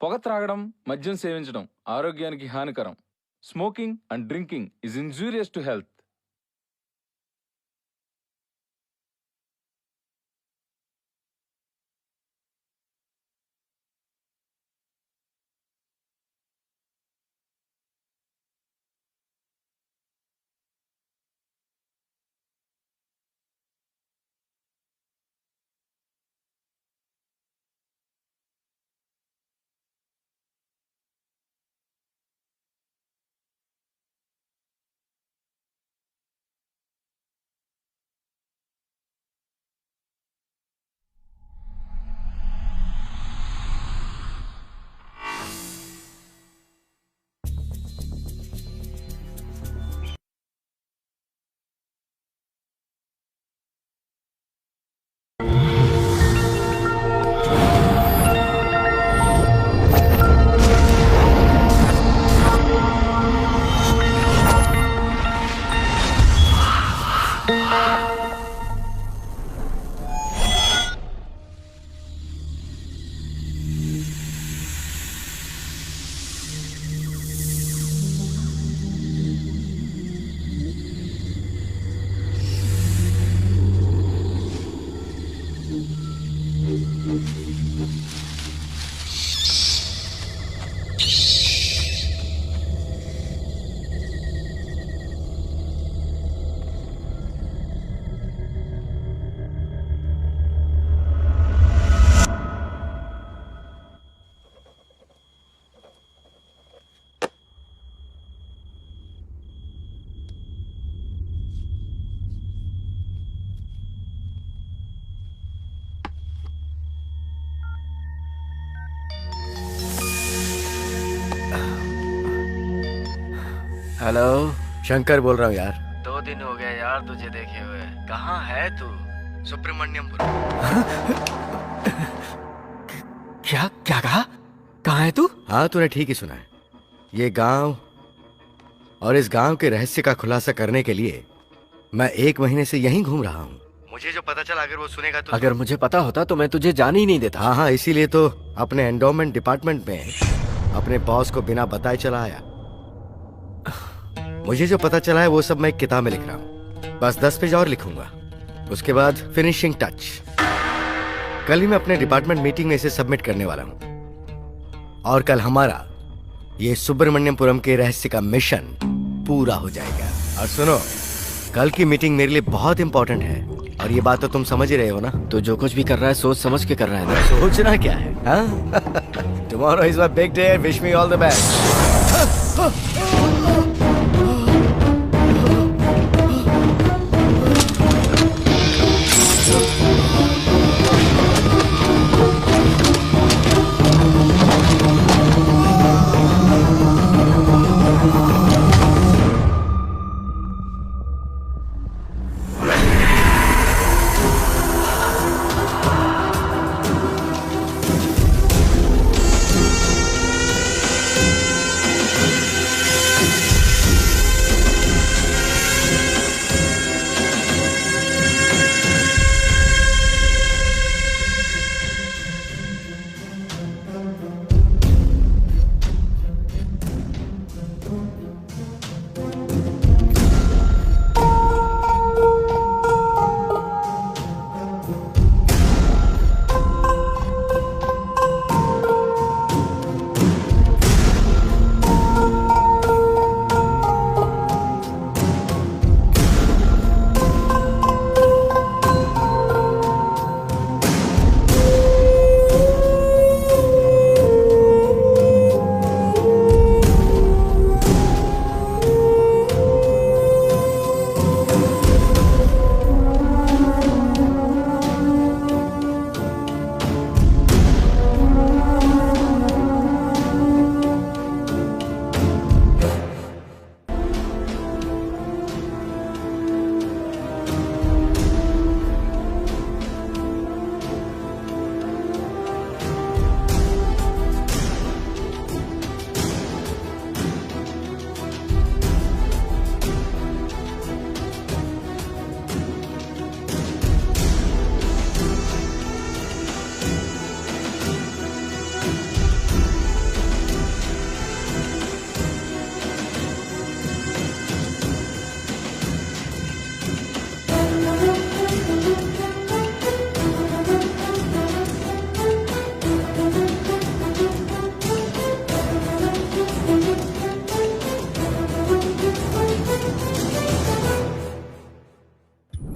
పొగ త్రాగడం, మద్యం సేవించడం ఆరోగ్యానికి హానికరం. Smoking and drinking is injurious to health. Hello, Shankar बोल रहा हूँ यार। 2 दिन हो गए यार तुझे देखे हुए। कहाँ है तू? सुब्रमण्यमपुरम। क्या क्या कहा? कहाँ है तू? हाँ, तूने ठीक ही सुना है। ये गांव और इस गांव के रहस्य का खुलासा करने के लिए मैं 1 महीने से यहीं घूम रहा हूँ। मुझे जो पता चला, अगर वो सुनेगा तो अगर मुझे पता होता तो मैं तुझे जाने ही नहीं देता। हाँ हाँ, इसीलिए तो अपने एंडोमेंट डिपार्टमेंट में अपने बॉस को बिना बताए चला आया। मुझे जो पता चला है वो सब मैं एक किताब में लिख रहा हूँ। बस 10 पेज और लिखूंगा, उसके बाद फिनिशिंग टच। कल ही मैं अपने डिपार्टमेंट मीटिंग में इसे सबमिट करने वाला हूँ और कल हमारा ये सुब्रमण्यपुरम के रहस्य का मिशन पूरा हो जाएगा। और सुनो, कल की मीटिंग मेरे लिए बहुत इंपॉर्टेंट है और ये बात तो तुम समझ ही रहे हो ना। तो जो कुछ भी कर रहा है सोच समझ के कर रहा है ना। सोचना क्या है? हाँ? Tomorrow is my big day, wish me all the best.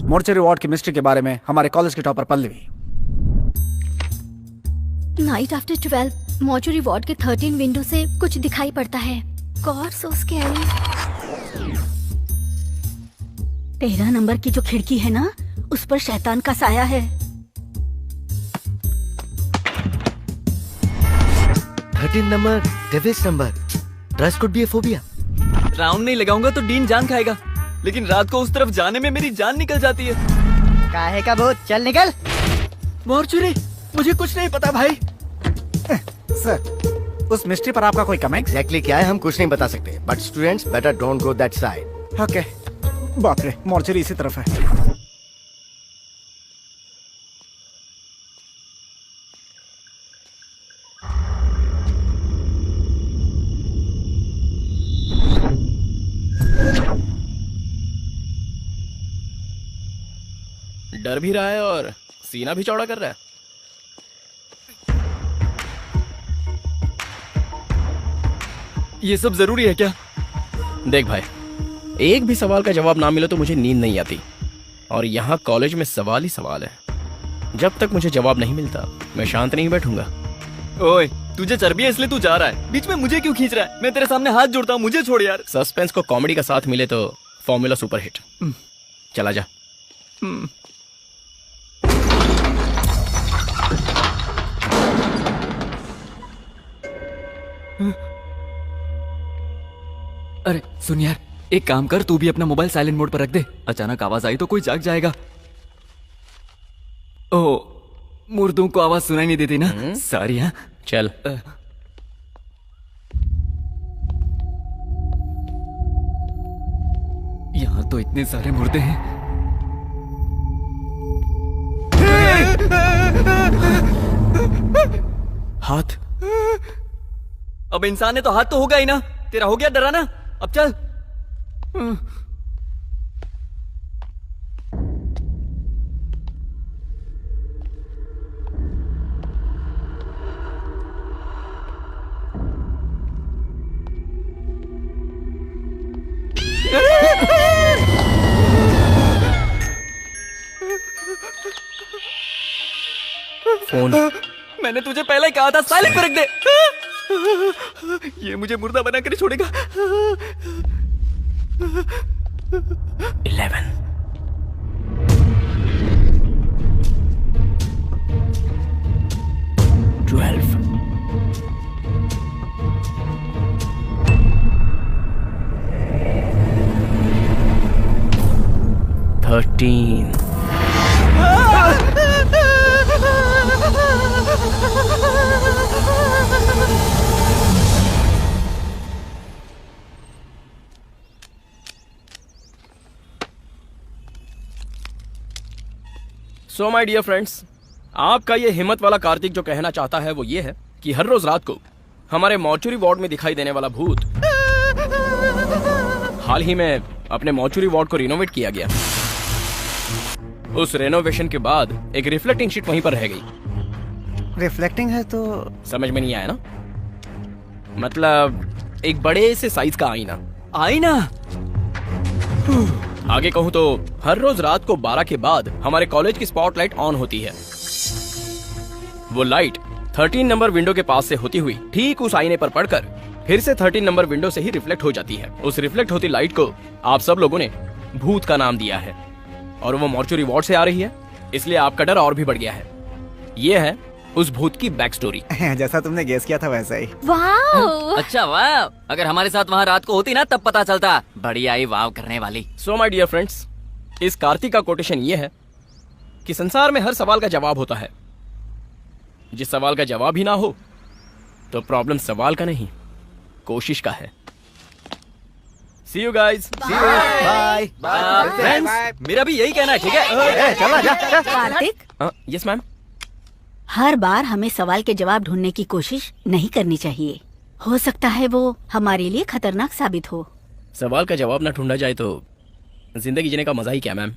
Mortuary ward की मिस्ट्री के बारे में हमारे कॉलेज के topper Pallavi. Night after 12 mortuary ward के 13 विंडो से कुछ दिखाई पड़ता है। गॉड सो स्कैरी। 13 नंबर की जो खिड़की है ना, उस पर शैतान का साया है। 13 number, devil's number. Trust could be a phobia. Round नहीं लगाऊंगा तो डीन जान खाएगा, लेकिन रात को उस तरफ जाने में मेरी जान निकल जाती है। काहे का भूत, चल निकल। मॉर्चरी, मुझे कुछ नहीं पता भाई। सर, उस मिस्ट्री पर आपका कोई कमेंट? एग्जैक्टली क्या है हम कुछ नहीं बता सकते, but students better don't go that side. Okay. बाप रे, मॉर्चरी इसी तरफ है। डर भी रहा है और सीना भी चौड़ा कर रहा है। ये सब जरूरी है क्या? देख भाई, एक भी सवाल का जवाब ना मिले तो मुझे नींद नहीं आती, और यहाँ कॉलेज में सवाल ही सवाल है। जब तक मुझे जवाब नहीं मिलता मैं शांत नहीं बैठूंगा। ओए, तुझे चर्बी है इसलिए तू जा रहा है, बीच में मुझे क्यों खींच रहा है? मैं तेरे सामने हाथ जोड़ता हूँ, मुझे छोड़ यार। सस्पेंस को कॉमेडी का साथ मिले तो फॉर्मूला सुपर हिट। चला जा। अरे सुन यार, एक काम कर, तू भी अपना मोबाइल साइलेंट मोड पर रख दे। अचानक आवाज आई तो कोई जाग जाएगा। ओ, मुर्दों को आवाज सुनाई नहीं देती ना। सॉरी। हाँ चल। यहाँ तो इतने सारे मुर्दे हैं। हाथ। अब इंसान है तो हाथ तो होगा ही ना। तेरा हो गया डराना, अब चल। फोन। मैंने तुझे पहले ही कहा था साइलेंट पर रख दे। ये मुझे मुर्दा बनाकर छोड़ेगा। 11 12 13 सो माय डियर फ्रेंड्स, आपका ये हिम्मत वाला कार्तिक जो कहना चाहता है वो ये है कि हर रोज रात को हमारे मॉर्चुरी वार्ड में दिखाई देने वाला भूत हाल ही में अपने मॉर्चुरी वार्ड को रिनोवेट किया गया। उस रेनोवेशन के बाद एक रिफ्लेक्टिंग शीट वहीं पर रह गई। रिफ्लेक्टिंग है तो समझ में नहीं आया ना? मतलब एक बड़े से साइज का आईना। आईना? आगे कहूं तो हर रोज रात को 12 के बाद हमारे कॉलेज की स्पॉटलाइट ऑन होती है। वो लाइट 13 नंबर विंडो के पास से होती हुई ठीक उस आईने पर पड़कर फिर से 13 नंबर विंडो से ही रिफ्लेक्ट हो जाती है। उस रिफ्लेक्ट होती लाइट को आप सब लोगों ने भूत का नाम दिया है, और वो मॉर्चुरी वार्ड से आ रही है, इसलिए आपका डर और भी बढ़ गया है। ये है उस भूत की बैक स्टोरी। जैसा तुमने गेस किया था वैसा ही। वाह। अच्छा वाह, अगर हमारे साथ वहाँ रात को होती ना तब पता चलता। बड़ी आई वाव करने वाली। सो माय डियर फ्रेंड्स, इस कार्तिक का कोटेशन ये है कि संसार में हर सवाल का जवाब होता है। जिस सवाल का जवाब ही ना हो तो प्रॉब्लम सवाल का नहीं, कोशिश का है। See you guys. See you. Bye. Friends, मेरा भी यही कहना है, ठीक है? चला जा। Kartik, yes ma'am. हर बार हमें सवाल के जवाब ढूंढने की कोशिश नहीं करनी चाहिए। हो सकता है वो हमारे लिए खतरनाक साबित हो। सवाल का जवाब ना ढूंढा जाए तो जिंदगी जीने का मजा ही क्या मैम।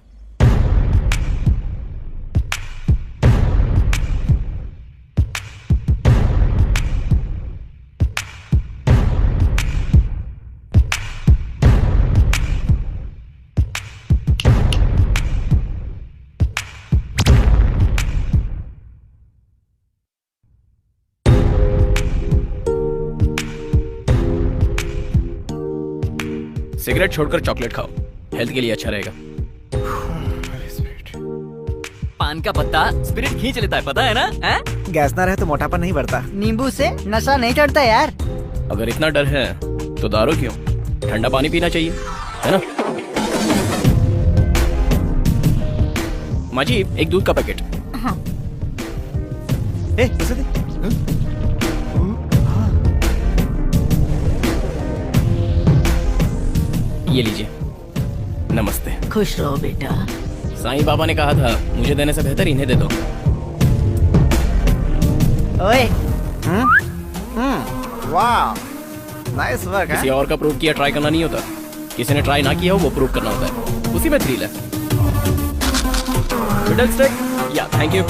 सिगरेट छोड़कर चॉकलेट खाओ, हेल्थ के लिए अच्छा रहेगा। पान का पत्ता स्पिरिट खींच लेता है, पता है ना? हैं? गैस ना रहे तो मोटापन नहीं बढ़ता। नींबू से नशा नहीं चढ़ता यार। अगर इतना डर है तो दारू क्यों? ठंडा पानी पीना चाहिए, है ना? माँ जी, एक दूध का पैकेट। ए, इसे दे। ये लीजिए। नमस्ते। खुश रहो बेटा। साईं बाबा ने कहा था मुझे देने से बेहतर इन्हें दे दो। ओए, वाह, नाइस वर्क किसी है। और का प्रूव किया ट्राई करना नहीं होता, किसी ने ट्राई ना किया हो वो प्रूव करना होता है, उसी में थ्रिल है। मिडल स्टेक, या थैंक यू।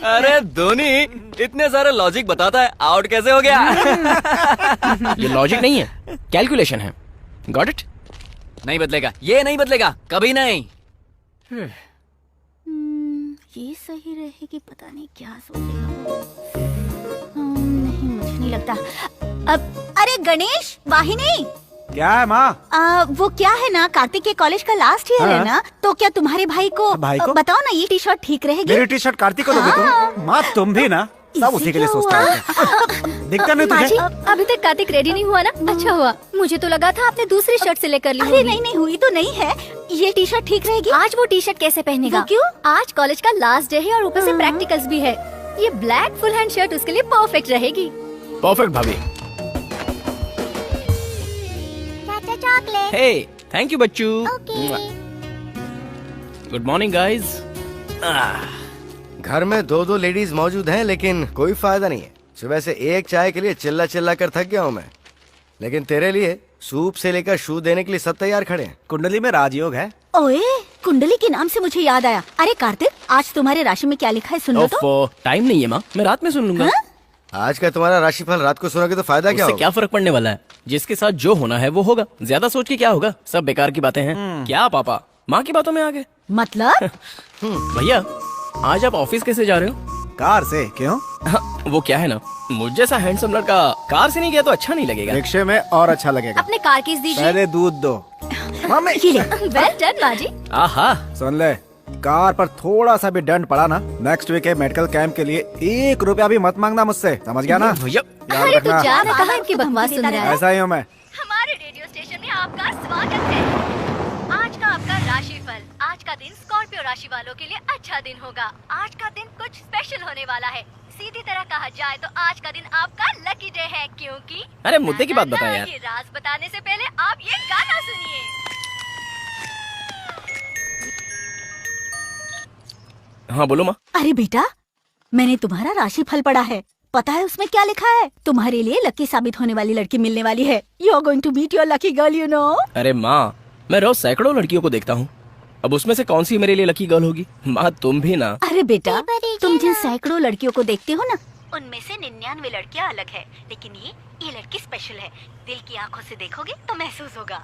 अरे धोनी इतने सारे लॉजिक बताता है, आउट कैसे हो गया? ये लॉजिक नहीं है, कैलकुलेशन है। Got it? नहीं बदलेगा, ये नहीं बदलेगा, कभी नहीं। ये सही रहेगी, पता नहीं क्या सोचेगा वो। नहीं, मुझे नहीं लगता। अब अरे गणेश, वाहिनी, क्या है माँ? वो क्या है ना, कार्तिक के कॉलेज का लास्ट ईयर है ना, तो क्या तुम्हारे भाई को बताओ ना, ये टी शर्ट ठीक रहेगी? मेरी टी शर्ट कार्तिक को दोगे तुम? माँ तुम भी ना, सब उसी के लिए सोचता है। दिखता नहीं तुझे? अभी तक कार्तिक रेडी नहीं हुआ ना? अच्छा हुआ, मुझे तो लगा था आपने दूसरी शर्ट सिलेक्ट कर ली। अरे नहीं, हुई तो नहीं है। ये टी शर्ट ठीक रहेगी? आज वो टी शर्ट कैसे पहनेगा? वो क्यों? आज कॉलेज का लास्ट डे है और ऊपर से प्रैक्टिकल्स भी है। ये ब्लैक फुल हैंड शर्ट उसके लिए परफेक्ट रहेगी। परफेक्ट भाभी। चॉकलेट। हे, थैंक यू बच्चू। Good morning guys. घर में दो लेडीज मौजूद हैं, लेकिन कोई फायदा नहीं है। सुबह से एक चाय के लिए चिल्ला कर थक गया हूँ मैं, लेकिन तेरे लिए सूप से लेकर शू देने के लिए सब तैयार खड़े हैं। कुंडली में राजयोग है। ओए, कुंडली के नाम से मुझे याद आया। अरे कार्तिक, आज तुम्हारे राशि में क्या लिखा है, सुन लो तो। टाइम नहीं है माँ, मैं रात में सुन लूंगा। हाँ? आज का तुम्हारा राशिफल रात को सुनोगे तो फायदा क्या उससे होगा? क्या फर्क पड़ने वाला है? जिसके साथ जो होना है वो होगा। ज्यादा सोच के क्या होगा, सब बेकार की बातें हैं। क्या पापा माँ की बातों में आ गए? मतलब? भैया, आज आप ऑफिस कैसे जा रहे हो? कार से। क्यों? वो क्या है ना, मुझ जैसा हैंडसम लड़का कार से नहीं गया तो अच्छा नहीं लगेगा। रिक्शे में और अच्छा लगेगा। अपने कार कीज दीजिए। पहले दूध दो। मम्मी, ये ले। वेल डन बाजी। आहा, सुन ले, कार पर थोड़ा सा भी दंड पड़ा ना, नेक्स्ट वीक के मेडिकल कैंप के लिए 1 रुपया भी मत मांगना मुझसे, समझ गया ना? भैया याद अरे तू रखना। जा ना, कहाँ इनकी बकवास सुन रहा है? ऐसा ही हूँ मैं। हमारे रेडियो स्टेशन में आपका स्वागत है। आज का आपका राशिफल। आज का दिन स्कॉर्पियो राशि वालों के लिए अच्छा दिन होगा। आज का दिन कुछ स्पेशल होने वाला है। सीधी तरह कहा जाए तो आज का दिन आपका लकी डे है, क्योंकि अरे मुद्दे की बात बता यार। ये राज बताने से पहले आप ये गाना सुनिए। हाँ बोलो माँ। अरे बेटा, मैंने तुम्हारा राशिफल पढ़ा है। पता है उसमें क्या लिखा है? तुम्हारे लिए लकी साबित होने वाली लड़की मिलने वाली है। You are going to meet your lucky girl, you know. अरे माँ, मैं रोज सैकड़ों लड़कियों को देखता हूँ, अब उसमें से कौन सी मेरे लिए लकी गर्ल होगी? माँ तुम भी ना। अरे बेटा, तुम जिन सैकड़ों लड़कियों को देखते हो ना, उनमें से 99 लड़कियाँ अलग है, लेकिन ये लड़की स्पेशल है। दिल की आंखों से देखोगे तो महसूस होगा।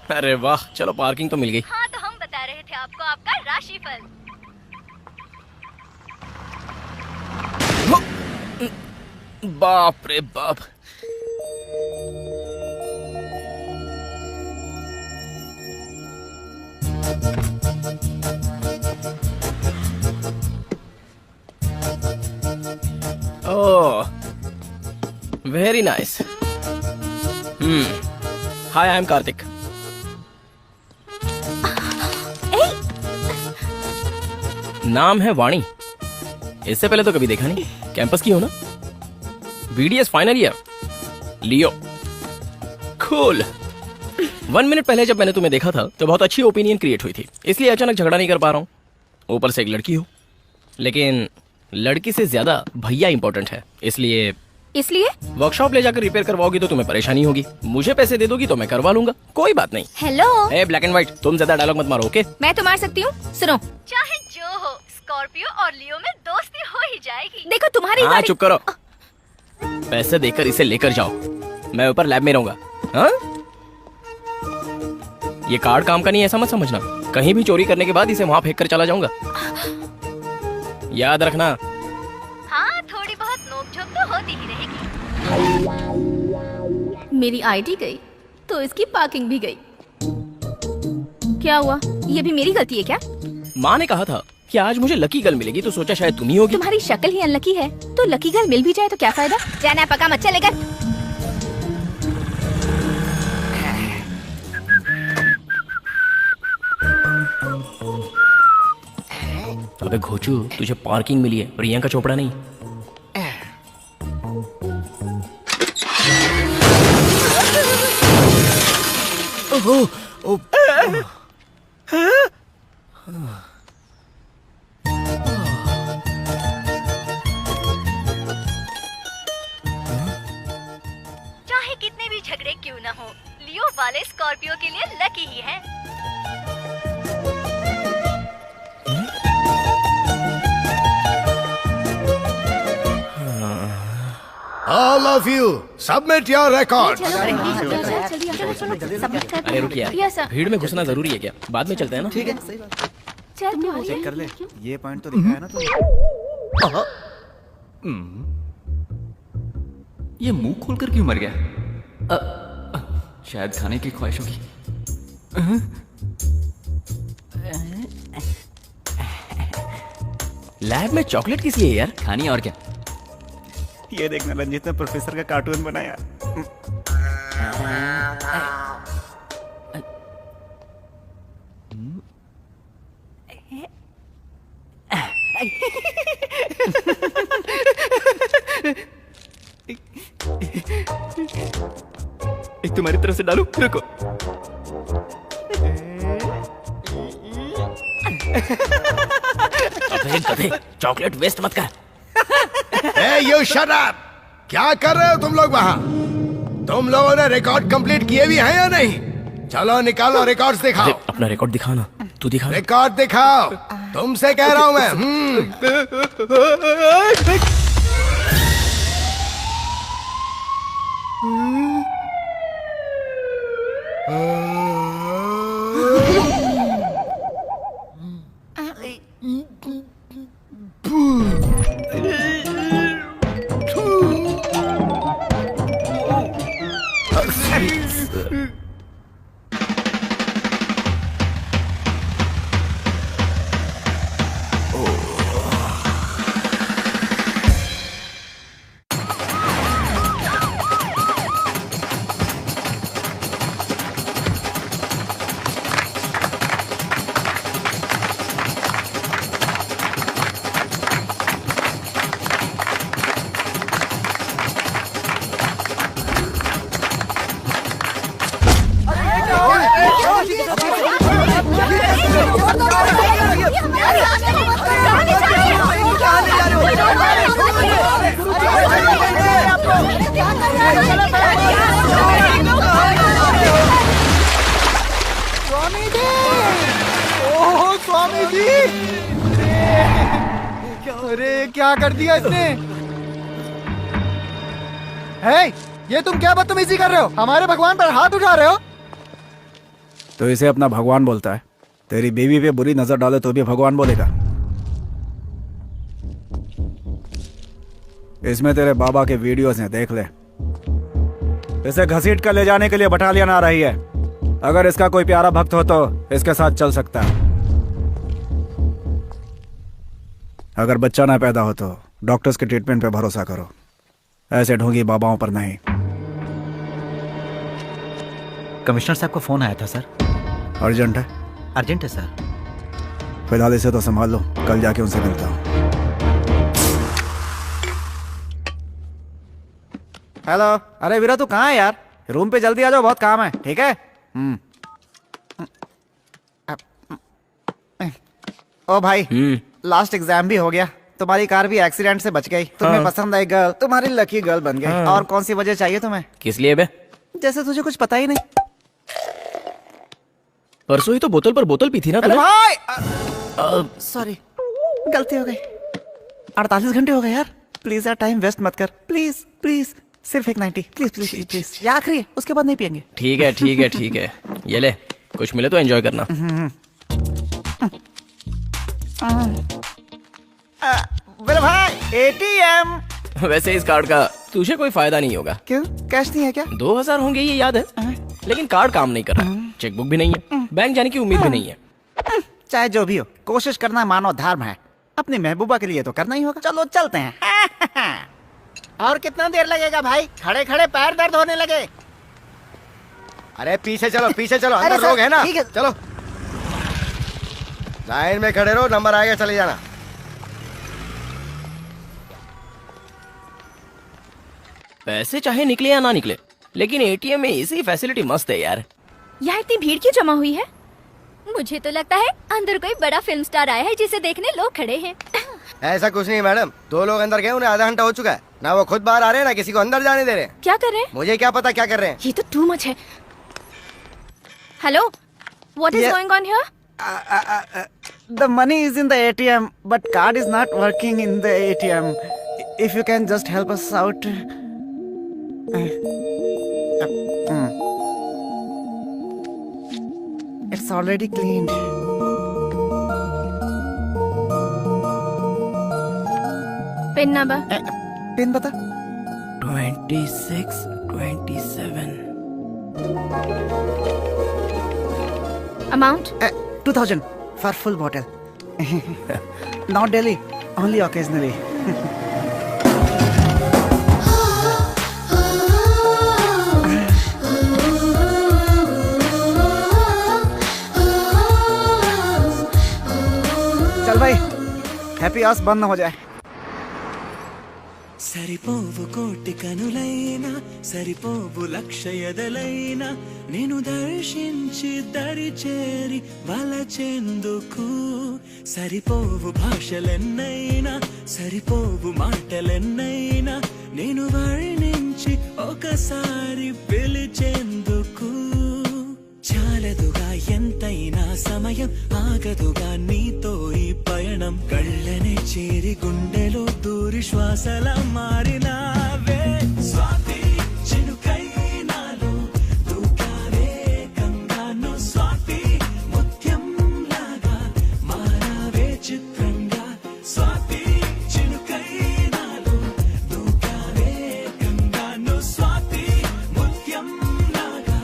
अरे वाह, चलो पार्किंग तो मिल गई। हाँ, तो हम बता रहे थे आपको आपका राशिफल। बाप रे बाप। Oh, very nice. Hi, I am Kartik. नाम है वाणी। इससे पहले तो कभी देखा नहीं। कैंपस की हो ना? BDS final year. Leo, cool. 1 minute पहले जब मैंने तुम्हें देखा था तो बहुत अच्छी ओपिनियन क्रिएट हुई थी, इसलिए अचानक झगड़ा नहीं कर पा रहा हूँ। ऊपर से एक लड़की हो, लेकिन लड़की से ज्यादा भैया इंपॉर्टेंट है। इसलिए वर्कशॉप ले जाकर रिपेयर करवाओगी तो तुम्हें परेशानी होगी। मुझे पैसे दे दोगी तो मैं करवा लूंगा, कोई बात नहीं। Hello. A black and white, तुम ज्यादा डायलॉग मत मारो, ओके? मैं तो मार सकती हूँ। सुनो, चाहे जो हो, स्कॉर्पियो और लियो में दोस्ती हो ही जाएगी। देखो तुम्हारी हाँ, चुप करो। पैसे देकर इसे लेकर जाओ, मैं ऊपर लैब में रहूंगा। हाँ? ये कार्ड काम का नहीं, ऐसा मत समझना। कहीं भी चोरी करने के बाद इसे वहाँ फेंक कर चला जाऊंगा, याद रखना। हाँ, थोड़ी बहुत नोक-झोंक तो होती ही रहेगी। मेरी आईडी गई तो इसकी पार्किंग भी गई। क्या हुआ? ये भी मेरी गलती है क्या? माँ ने कहा था कि आज मुझे लकी गर्ल मिलेगी, तो सोचा शायद तुम ही होगी। तुम्हारी शक्ल ही अनलकी है, तो लकी गर्ल मिल भी जाए तो क्या फायदा? जाना पका मत लेकर। अबे घोचू, तुझे पार्किंग मिली है, प्रियंका चोपड़ा नहीं। चाहे कितने भी झगड़े क्यों न हो, लियो वाले स्कॉर्पियो के लिए लकी ही है। All of you, submit your records. अरे रुक यार, भीड़ में घुसना जरूरी है क्या? बाद में चलते हैं ना। ठीक है, चेक कर ले, ये पॉइंट तो दिखा है ना तुमने? ये मुंह खोलकर क्यों मर गया? शायद खाने की ख्वाहिश होगी। लैब में चॉकलेट किस लिए यार? खानी और क्या? ये देखना, रंजीत ने प्रोफेसर का कार्टून बनाया। एक तुम्हारी तरफ से डालू, रुको। अबे गधे, चॉकलेट वेस्ट मत कर। Hey, you shut up! क्या कर रहे हो तुम लोग वहाँ? तुम लोगों ने रिकॉर्ड कंप्लीट किए भी हैं या नहीं? चलो निकालो रिकॉर्ड्स दिखाओ। अपना रिकॉर्ड दिखाना, तू दिखा। रिकॉर्ड दिखाओ, तुमसे कह रहा हूँ मैं। स्वामी जी, अरे क्या कर दिया इसने? है, ये तुम क्या बदतमीजी कर रहे हो? हमारे भगवान पर हाथ उठा रहे हो। तो इसे अपना भगवान बोलता है? तेरी बीवी पे बुरी नजर डाले तो भी भगवान बोलेगा? इसमें तेरे बाबा के वीडियोस हैं, देख ले। इसे घसीट कर ले जाने के लिए बटालियन आ रही है। अगर इसका कोई प्यारा भक्त हो तो इसके साथ चल सकता है। अगर बच्चा ना पैदा हो तो डॉक्टर्स के ट्रीटमेंट पे भरोसा करो, ऐसे ढोंगी बाबाओं पर नहीं। कमिश्नर साहब को फोन आया था सर। अर्जेंट है? अर्जेंट है सर। फिलहाल इसे तो संभाल लो, कल जाके उनसे मिलता हूँ। हेलो। अरे वीरा तू कहाँ है यार? रूम पे जल्दी आ जाओ, बहुत काम है। ठीक है? ओ भाई, लास्ट एग्जाम भी हो गया, तुम्हारी कार भी एक्सीडेंट से बच गई, तुम्हें पसंद आई गर्ल, तुम्हारी लकी गर्ल बन गई। और कौन सी वजह चाहिए तुम्हें? किस लिए बे? जैसे तुझे कुछ पता ही नहीं। परसों ही तो बोतल पर बोतल पी थी ना तूने? भाई सॉरी, गलती हो गई। 48 घंटे हो गए यार, प्लीज यार टाइम वेस्ट मत कर, प्लीज प्लीज। सिर्फ एक 90, प्लीज प्लीज प्लीज। ये आखिरी है, उसके बाद नहीं पियेंगे। ठीक है ठीक है ठीक है, ये ले, कुछ मिले तो एंजॉय करना। मेरे भाई एटीएम। वैसे इस कार्ड का तुझे कोई फायदा नहीं होगा। क्यों? कैश नहीं है क्या? 2000 होंगे ये याद है, लेकिन कार्ड काम नहीं कर रहा, चेकबुक भी नहीं है, बैंक जाने की उम्मीद भी नहीं है। चाहे जो भी हो, कोशिश करना मानव धर्म है, अपनी महबूबा के लिए तो करना ही होगा। चलो चलते हैं। और कितना देर लगेगा भाई? खड़े खड़े पैर दर्द होने लगे। अरे पीछे चलो, पीछे चलो, अंदर लोग हैं ना। चलो लाइन में खड़े रहो, नंबर आएगा चले जाना। पैसे चाहे निकले या ना निकले, लेकिन एटीएम में ऐसी फैसिलिटी मस्त है यार। यहाँ इतनी भीड़ क्यों जमा हुई है? मुझे तो लगता है अंदर कोई बड़ा फिल्म स्टार आया है जिसे देखने लोग खड़े हैं। ऐसा कुछ नहीं मैडम, 2 लोग अंदर गए, उन्हें आधा घंटा हो चुका है, ना वो खुद बाहर आ रहे हैं ना किसी को अंदर जाने दे रहे हैं। क्या कर रहे हैं? मुझे क्या पता क्या कर रहे हैं। ये तो टू मच है। Hello, what is going on here? The money is in the ATM, but card is not working in the ATM. If you can just help us out. It's already cleaned. Pin number? Pin बता। 26 27। Amount? 2000 for full bottle. Not daily, only occasionally. चल भाई, happy hours बंद ना हो जाए। సరిపోవు కోటి కనులైనా సరిపోవు లక్ష ఎదలైనా నేను దర్శించి దరి చేరి వలచెందుకు సరిపోవు భాషలెన్నైనా సరిపోవు మాటలెన్నైనా నేను వర్ణించి ఒకసారి పిలిచెందుకు చాలదుగా ఎంతైనా సమయం ఆగదుగా నీతో ఈ పయనం కళ్ళనే చేరి గుండెలో దూరి శ్వాసల మారినావే స్వాతి చినుకై నాలో దూకావే గంగాను స్వాతి ముత్యం లాగా మారావే చిత్రంగా స్వాతి చినుకై నాలో దూకావే గంగాను స్వాతి ముత్యం లాగా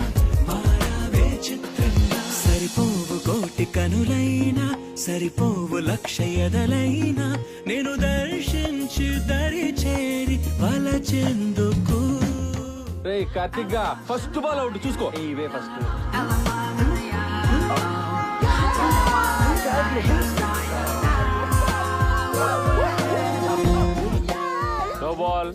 మారావే చిత్రంగా సరిపోవు కోటి కనులైనా సరిపోవు లక్ష ఎదలైనా నేను దర్శించి దరి చేరి వలచెందుకు. రే కార్తిక్ గా ఫస్ట్ బాల్ అవుట్ చూసుకో. ఇవే ఫస్ట్. No ball.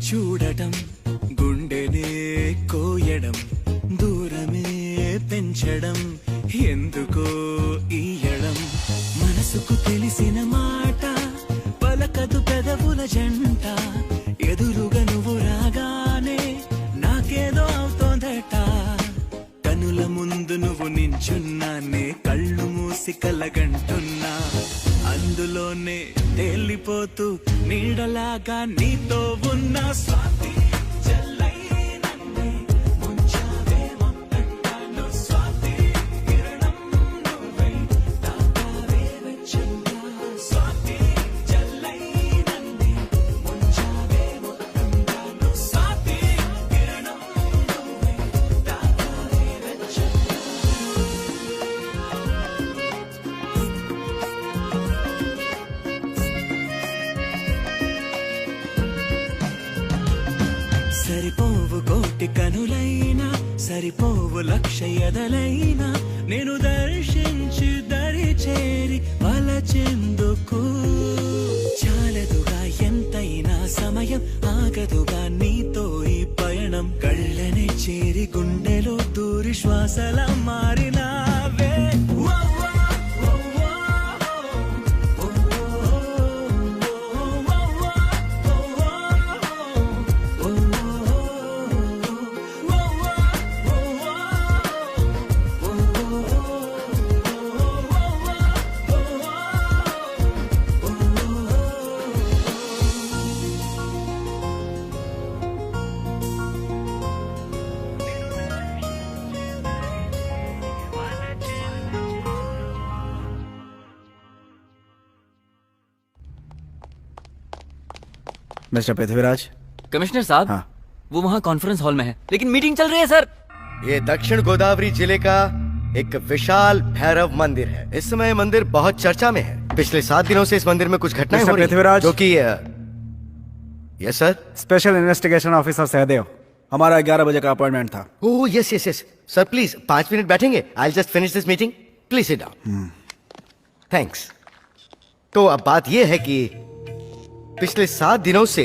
చూడటం గుండెనే కోయడం దూరమే పెంచడం ఎందుకో ఈయడం మనసుకు తెలిసిన మాట పలకదు పెదవుల జంట ఎదురుగా నువ్వు రాగానే నాకేదో అవుతోందట కనుల ముందు నువ్వు నించున్నానే కళ్ళు మూసి కలగంటున్నా అందులోనే తేలిపోతూ నీడలాగా నీతో ఉన్న స్వాతి కోటి కనులైనా సరిపోవు లక్ష ఎదలైనా నేను దర్శించి దరి చేరి వలచెందుకు చాలదుగా ఎంతైనా సమయం ఆగదుగా నీతో ఈ పయనం కళ్ళనే చేరి గుండెలో దూరి శ్వాసలా మారినావే मिस्टर पृथ्वीराज। कमिश्नर साहब, हाँ। वो वहाँ कॉन्फ्रेंस हॉल में है, लेकिन मीटिंग चल रही है सर। ये दक्षिण गोदावरी जिले का एक विशाल भैरव मंदिर है। इस समय मंदिर बहुत चर्चा में है। पिछले 7 दिनों से इस मंदिर में कुछ घटनाएं हो रही हैं, पृथ्वीराज। जो कि yes sir. Special investigation officer Sahadev, हमारा 11 बजे का अपॉइंटमेंट था। Oh yes yes yes sir, please 5 minute बैठेंगे? I just finish this meeting, please sit down. Thanks. तो अब बात यह है कि पिछले 7 दिनों से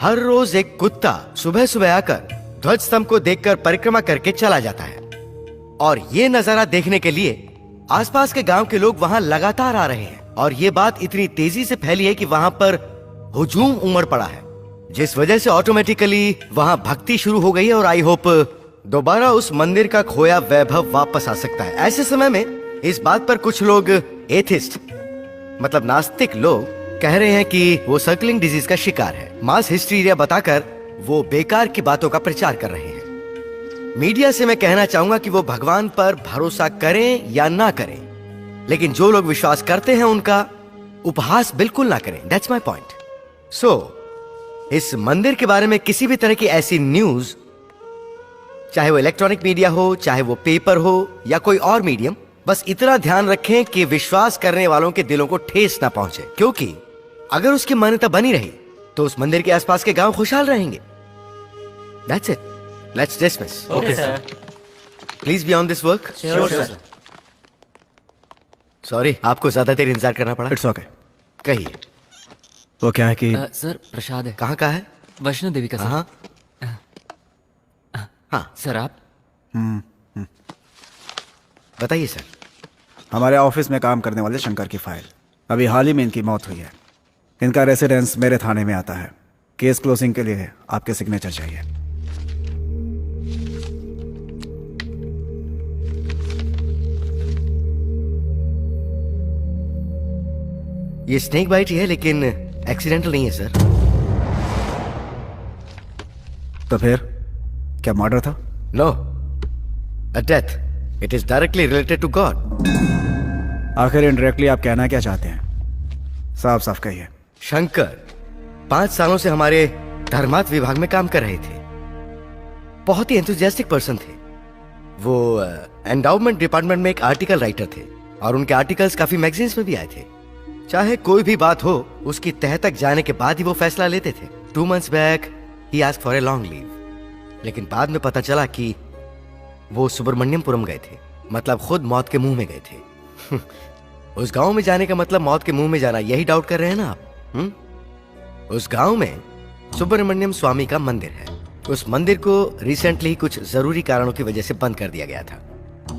हर रोज एक कुत्ता सुबह सुबह आकर ध्वज स्तंभ को देखकर परिक्रमा करके चला जाता है, और ये नजारा देखने के लिए आसपास के गांव के लोग वहां लगातार आ रहे हैं। और ये बात इतनी तेजी से फैली है कि वहां पर हुजूम उमड़ पड़ा है, जिस वजह से ऑटोमेटिकली वहां भक्ति शुरू हो गई है। और आई होप दोबारा उस मंदिर का खोया वैभव वापस आ सकता है। ऐसे समय में इस बात पर कुछ लोग एथिस्ट मतलब नास्तिक लोग कह रहे हैं कि वो सर्कलिंग डिजीज का शिकार है। मास हिस्टीरिया बताकर वो बेकार की बातों का प्रचार कर रहे हैं। मीडिया से मैं कहना चाहूंगा कि वो भगवान पर भरोसा करें या ना करें, लेकिन जो लोग विश्वास करते हैं उनका उपहास बिल्कुल ना करें। That's my point. सो इस मंदिर के बारे में किसी भी तरह की ऐसी न्यूज, चाहे वो इलेक्ट्रॉनिक मीडिया हो, चाहे वो पेपर हो या कोई और मीडियम, बस इतना ध्यान रखें कि विश्वास करने वालों के दिलों को ठेस ना पहुंचे, क्योंकि अगर उसकी मान्यता बनी रही तो उस मंदिर के आसपास के गांव खुशहाल रहेंगे। That's it. Let's dismiss. Okay, sir. Please be on this work. Sure, sir. Sorry, आपको ज्यादा देर इंतजार करना पड़ा। It's okay. कहिए। वो क्या है कि सर प्रसाद है। कहाँ का है? वैष्णो देवी का सर। हाँ हाँ सर आप बताइए सर। हमारे ऑफिस में काम करने वाले शंकर की फाइल, अभी हाल ही में इनकी मौत हुई है। इनका रेसिडेंस मेरे थाने में आता है। केस क्लोजिंग के लिए आपके सिग्नेचर चाहिए। ये स्नेक बाइट ही है, लेकिन एक्सीडेंटल नहीं है सर। तो फिर क्या मर्डर था? No, a death. It is directly related to God. आखिर इनडायरेक्टली आप कहना क्या चाहते हैं? साफ साफ कहिए। शंकर 5 सालों से हमारे धर्मार्थ विभाग में काम कर रहे थे। बहुत ही एंथुसियास्टिक पर्सन थे वो। एंडाउमेंट डिपार्टमेंट में एक आर्टिकल राइटर थे, और उनके आर्टिकल्स काफी मैगजीन्स में भी आए थे। चाहे कोई भी बात हो, उसकी तह तक जाने के बाद ही वो फैसला लेते थे। 2 months back he asked for a long leave, लेकिन बाद में पता चला कि वो सुब्रमण्यमपुरम गए थे, मतलब खुद मौत के मुंह में गए थे। उस गांव में जाने का मतलब मौत के मुंह में जाना, यही डाउट कर रहे हैं ना आप? उस गांव में सुब्रमण्यम स्वामी का मंदिर है। उस मंदिर को रिसेंटली कुछ जरूरी कारणों की वजह से बंद कर दिया गया था,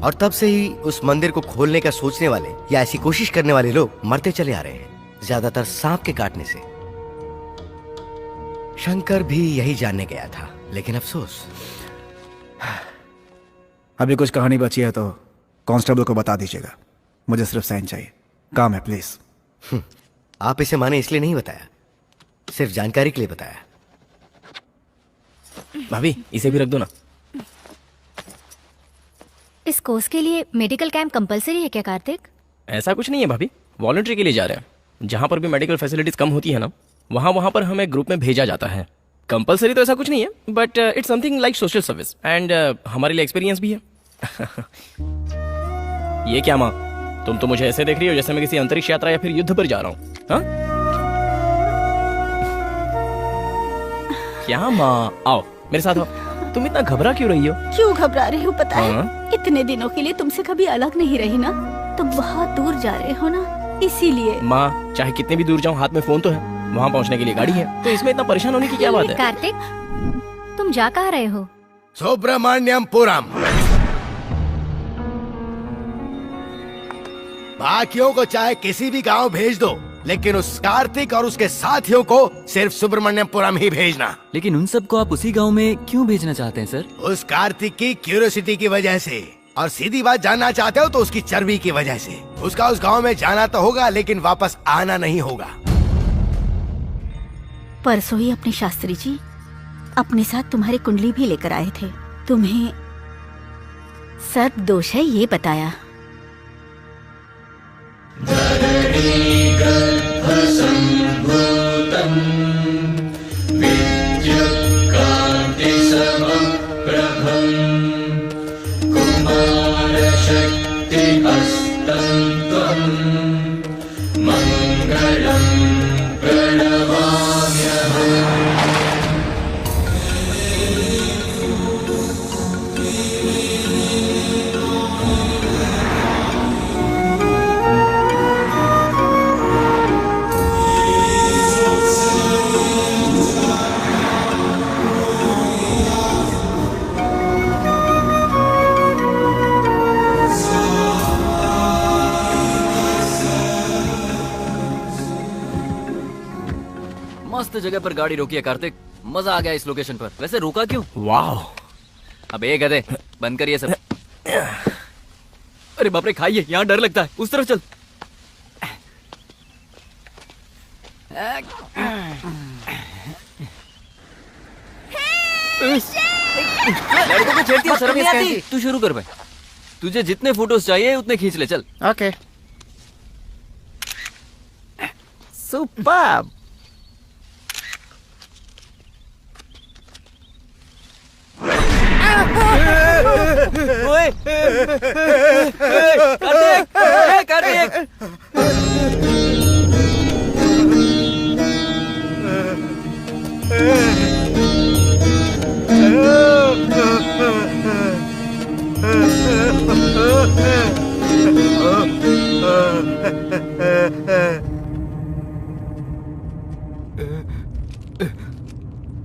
और तब से ही उस मंदिर को खोलने का सोचने वाले या ऐसी कोशिश करने वाले लोग मरते चले आ रहे हैं, ज्यादातर सांप के काटने से। शंकर भी यही जानने गया था, लेकिन अफसोस। अभी कुछ कहानी बची है तो कांस्टेबल को बता दीजिएगा। मुझे सिर्फ साइन चाहिए, काम है प्लीज। आप इसे माने इसलिए नहीं बताया, सिर्फ जानकारी के लिए बताया। भाभी इसे भी रख दो ना। इस कोर्स के लिए मेडिकल कैंप कंपलसरी है क्या कार्तिक? ऐसा कुछ नहीं है भाभी, वॉलंटरी के लिए जा रहे हैं। जहाँ पर भी मेडिकल फैसिलिटीज कम होती है ना, वहाँ पर हमें ग्रुप में भेजा जाता है। कंपलसरी तो ऐसा कुछ नहीं है, but it's something like social service, and हमारे लिए एक्सपीरियंस भी है। ये क्या माँ, तुम तो मुझे ऐसे देख रही हो जैसे मैं किसी अंतरिक्ष यात्रा या फिर युद्ध पर जा रहा हूँ। हाँ क्या माँ, आओ मेरे साथ आओ। तुम इतना घबरा क्यों रही हो? क्यों घबरा रही हूँ पता है? हाँ? इतने दिनों के लिए तुमसे कभी अलग नहीं रही ना, तुम बहुत दूर जा रहे हो ना, इसीलिए। माँ, चाहे कितने भी दूर जाऊँ, हाथ में फोन तो है, वहाँ पहुँचने के लिए गाड़ी है, तो इसमें इतना परेशान होने की क्या बात है? कार्तिक, तुम जा कहाँ रहे हो? सुब्रमण्यमपुरम। बाकियों को चाहे किसी भी गांव भेज दो, लेकिन उस कार्तिक और उसके साथियों को सिर्फ सुब्रमण्यमपुरम ही भेजना। लेकिन उन सबको आप उसी गांव में क्यों भेजना चाहते हैं सर? उस कार्तिक की क्यूरियोसिटी की वजह से, और सीधी बात जानना चाहते हो तो उसकी चर्बी की वजह से। उसका उस गांव में जाना तो होगा, लेकिन वापस आना नहीं होगा। परसों ही अपने शास्त्री जी अपने साथ तुम्हारी कुंडली भी लेकर आए थे। तुम्हें सर्प दोष है ये बताया। मस्त जगह पर गाड़ी रोकी है कार्तिक, मजा आ गया इस लोकेशन पर। वैसे रुका क्यों? वाह। अब एक गधे, बंद करिए सब। अरे बाप रे, खाइए, यहाँ डर लगता है, उस तरफ चल। लड़कों को छेड़ती है, शर्म नहीं आती? तू शुरू कर भाई, तुझे जितने फोटोज चाहिए उतने खींच ले, चल। ओके। सुपर्ब। ओए, कार्तिक, कार्तिक।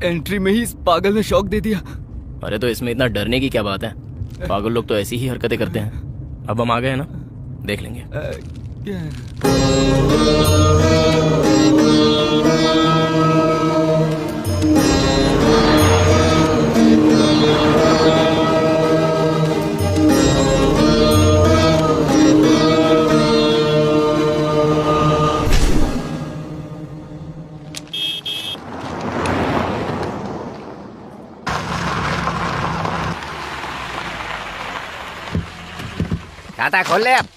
एंट्री में ही इस पागल ने शॉक दे दिया। अरे तो इसमें इतना डरने की क्या बात है? पागल लोग तो ऐसी ही हरकतें करते हैं। अब हम आ गए हैं ना, देख लेंगे। खाता खोल ले अब।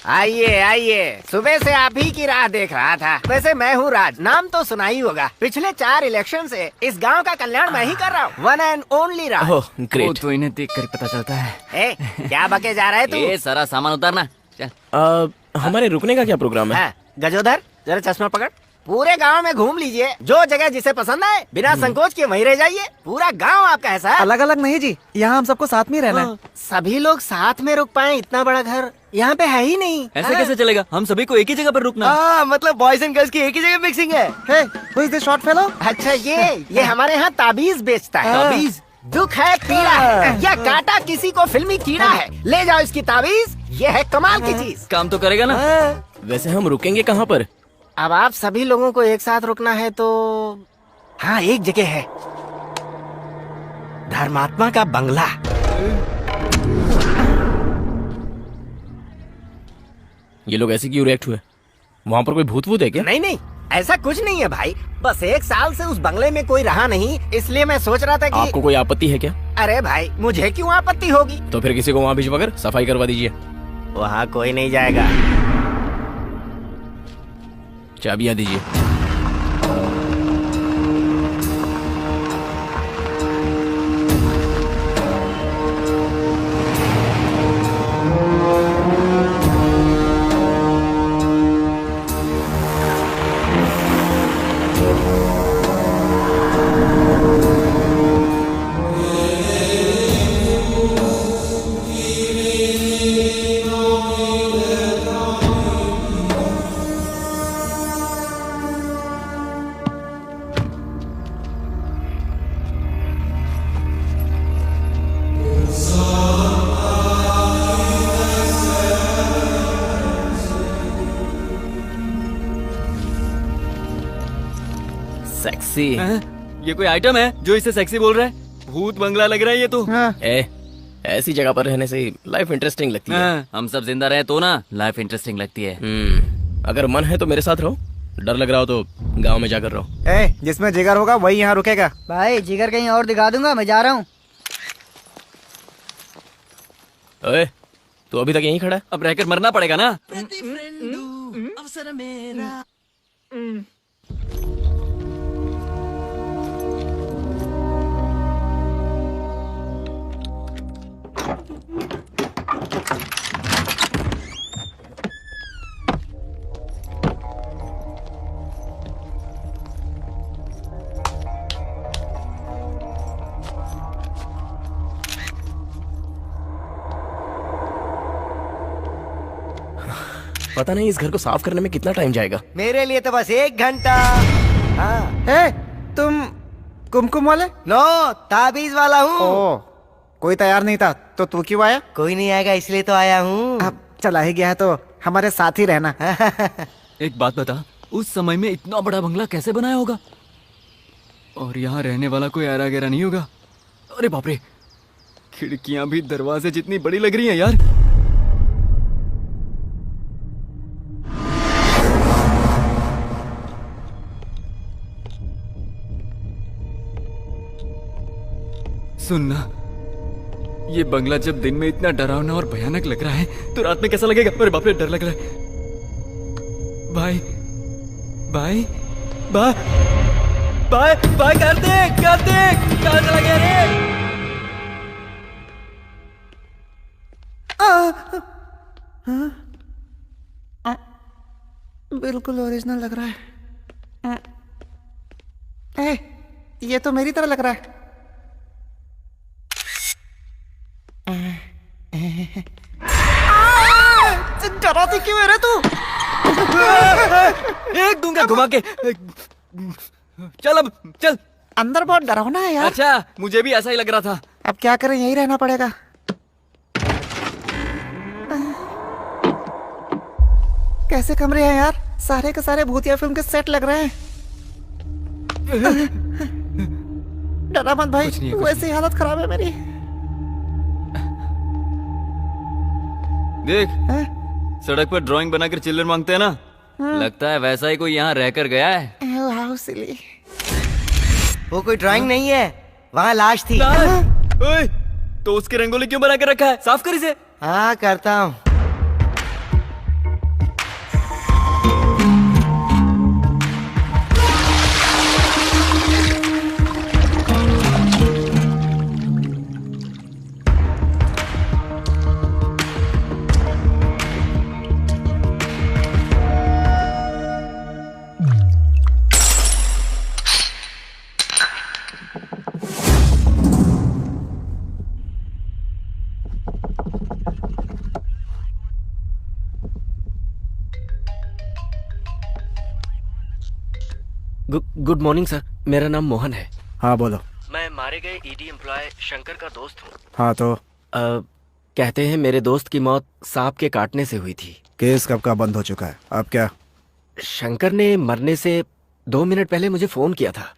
आइए आइए, सुबह से आप ही की राह देख रहा था। वैसे मैं हूँ राज, नाम तो सुना ही होगा। पिछले 4 इलेक्शन से इस गांव का कल्याण मैं ही कर रहा हूँ। One and only Raj. Oh great. तो इन्हें देख कर पता चलता है। ए, क्या बके जा रहा है तू? ये सारा सामान उतारना, चल। हमारे रुकने का क्या प्रोग्राम है? गजोधर, जरा चश्मा पकड़। पूरे गांव में घूम लीजिए, जो जगह जिसे पसंद आए बिना संकोच के वहीं रह जाइए। पूरा गांव आपका है सर। अलग अलग नहीं जी, यहाँ हम सबको साथ में रहना है। सभी लोग साथ में रुक पाए, इतना बड़ा घर यहाँ पे है ही नहीं। ऐसे कैसे चलेगा? हम सभी को एक ही जगह पर रुकना। मतलब बॉयज एंड गर्ल्स की एक ही जगह मिक्सिंग है। Hey, who is this short fellow? अच्छा ये हमारे यहाँ ताबीज बेचता है। ताबीज? दुख है, पीड़ा है, या काटा किसी को फिल्मी कीड़ा है, ले जाओ इसकी ताबीज। ये है कमाल की चीज। काम तो करेगा ना? वैसे हम रुकेंगे कहाँ पर? अब आप सभी लोगों को एक साथ रुकना है तो हाँ, एक जगह है, धर्मात्मा का बंगला। ये लोग ऐसे क्यों रिएक्ट हुए? वहाँ पर कोई भूत वूत है क्या? नहीं नहीं, ऐसा कुछ नहीं है भाई। बस 1 साल से उस बंगले में कोई रहा नहीं, इसलिए मैं सोच रहा था कि आपको कोई आपत्ति है क्या? अरे भाई, मुझे क्यों आपत्ति होगी? तो फिर किसी को वहाँ भिजवाकर सफाई करवा दीजिए। वहाँ कोई नहीं जाएगा। चाबियाँ दीजिए। सेक्सी। ये कोई आइटम है जो इसे सेक्सी बोल रहा है? भूत बंगला लग रहा है ये तो। ऐसी जगह पर रहने से लाइफ इंटरेस्टिंग लगती है। हम सब जिंदा रहे तो ना लाइफ इंटरेस्टिंग लगती है। अगर मन है तो मेरे साथ रहो, डर लग रहा हो तो गांव में जाकर रहो। जिसमें जिगर होगा वही यहाँ रुकेगा। भाई जिगर कहीं और दिखा दूंगा, मैं जा रहा हूँ। तू अभी तक यहीं खड़ा है? अब रहकर मरना पड़ेगा ना। अवसर मेरा। पता नहीं इस घर को साफ करने में कितना टाइम जाएगा। मेरे लिए तो बस 1 घंटा। तुम कुमकुम वाले? नो, ताबीज वाला हूँ। कोई तैयार नहीं था तो तू क्यों आया? कोई नहीं आएगा इसलिए तो आया हूँ। अब चला ही गया है तो हमारे साथ ही रहना। एक बात बता, उस समय में इतना बड़ा बंगला कैसे बनाया होगा? और यहाँ रहने वाला कोई आरा गहरा नहीं होगा? अरे बाप रे, खिड़कियां भी दरवाजे जितनी बड़ी लग रही हैं यार। सुनना, ये बंगला जब दिन में इतना डरावना और भयानक लग रहा है तो रात में कैसा लगेगा? अरे बाप रे, डर लग रहा है। भाई भाई भाई भाई भाई, कार्तिक कार्तिक, कहाँ चला गया रे? बिल्कुल ओरिजिनल लग रहा है। ये तो मेरी तरह लग रहा है। डराती क्यों है रे तू? एक दूंगा घुमा के। चल अब चल। अंदर बहुत डरावना है यार। अच्छा, मुझे भी ऐसा ही लग रहा था। अब क्या करें, यहीं रहना पड़ेगा। कैसे कमरे हैं यार, सारे के सारे भूतिया फिल्म के सेट लग रहे हैं। डरा मत भाई, वैसी हालत खराब है मेरी। देख, सड़क पर ड्राइंग बनाकर चिल्ड्रन मांगते हैं ना, लगता है वैसा ही कोई यहाँ रहकर गया है। How silly. वो कोई ड्राइंग नहीं है, वहाँ लाश थी। ओए, तो उसकी रंगोली क्यों बना कर रखा है? साफ कर इसे। हाँ करता हूँ। गुड मॉर्निंग सर, मेरा नाम मोहन है। हाँ बोलो। मैं मारे गए ईडी एम्प्लॉय शंकर का दोस्त हूँ। हाँ तो कहते हैं मेरे दोस्त की मौत सांप के काटने से हुई थी। केस कब का बंद हो चुका है, अब क्या? शंकर ने मरने से 2 मिनट पहले मुझे फोन किया था।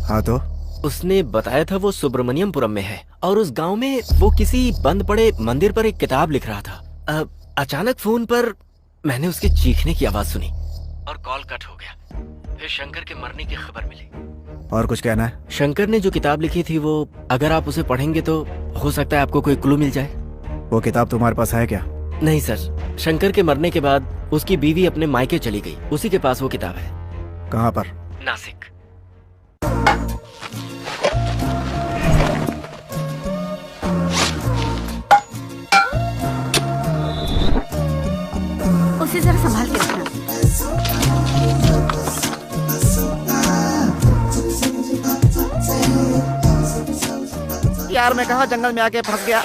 हाँ तो? उसने बताया था वो सुब्रमण्यमपुरम में है और उस गांव में वो किसी बंद पड़े मंदिर पर एक किताब लिख रहा था। अचानक फोन पर मैंने उसके चीखने की आवाज सुनी और कॉल कट हो गया। फिर शंकर के मरने की खबर मिली। और कुछ कहना है? शंकर ने जो किताब लिखी थी वो अगर आप उसे पढ़ेंगे तो हो सकता है आपको कोई क्लू मिल जाए। वो किताब तुम्हारे पास है क्या? नहीं सर, शंकर के मरने के बाद उसकी बीवी अपने मायके चली गई, उसी के पास वो किताब है। कहाँ पर? नासिक। उसे जरा संभाल के रखना। यार मैं कहा जंगल में आके फंस गया।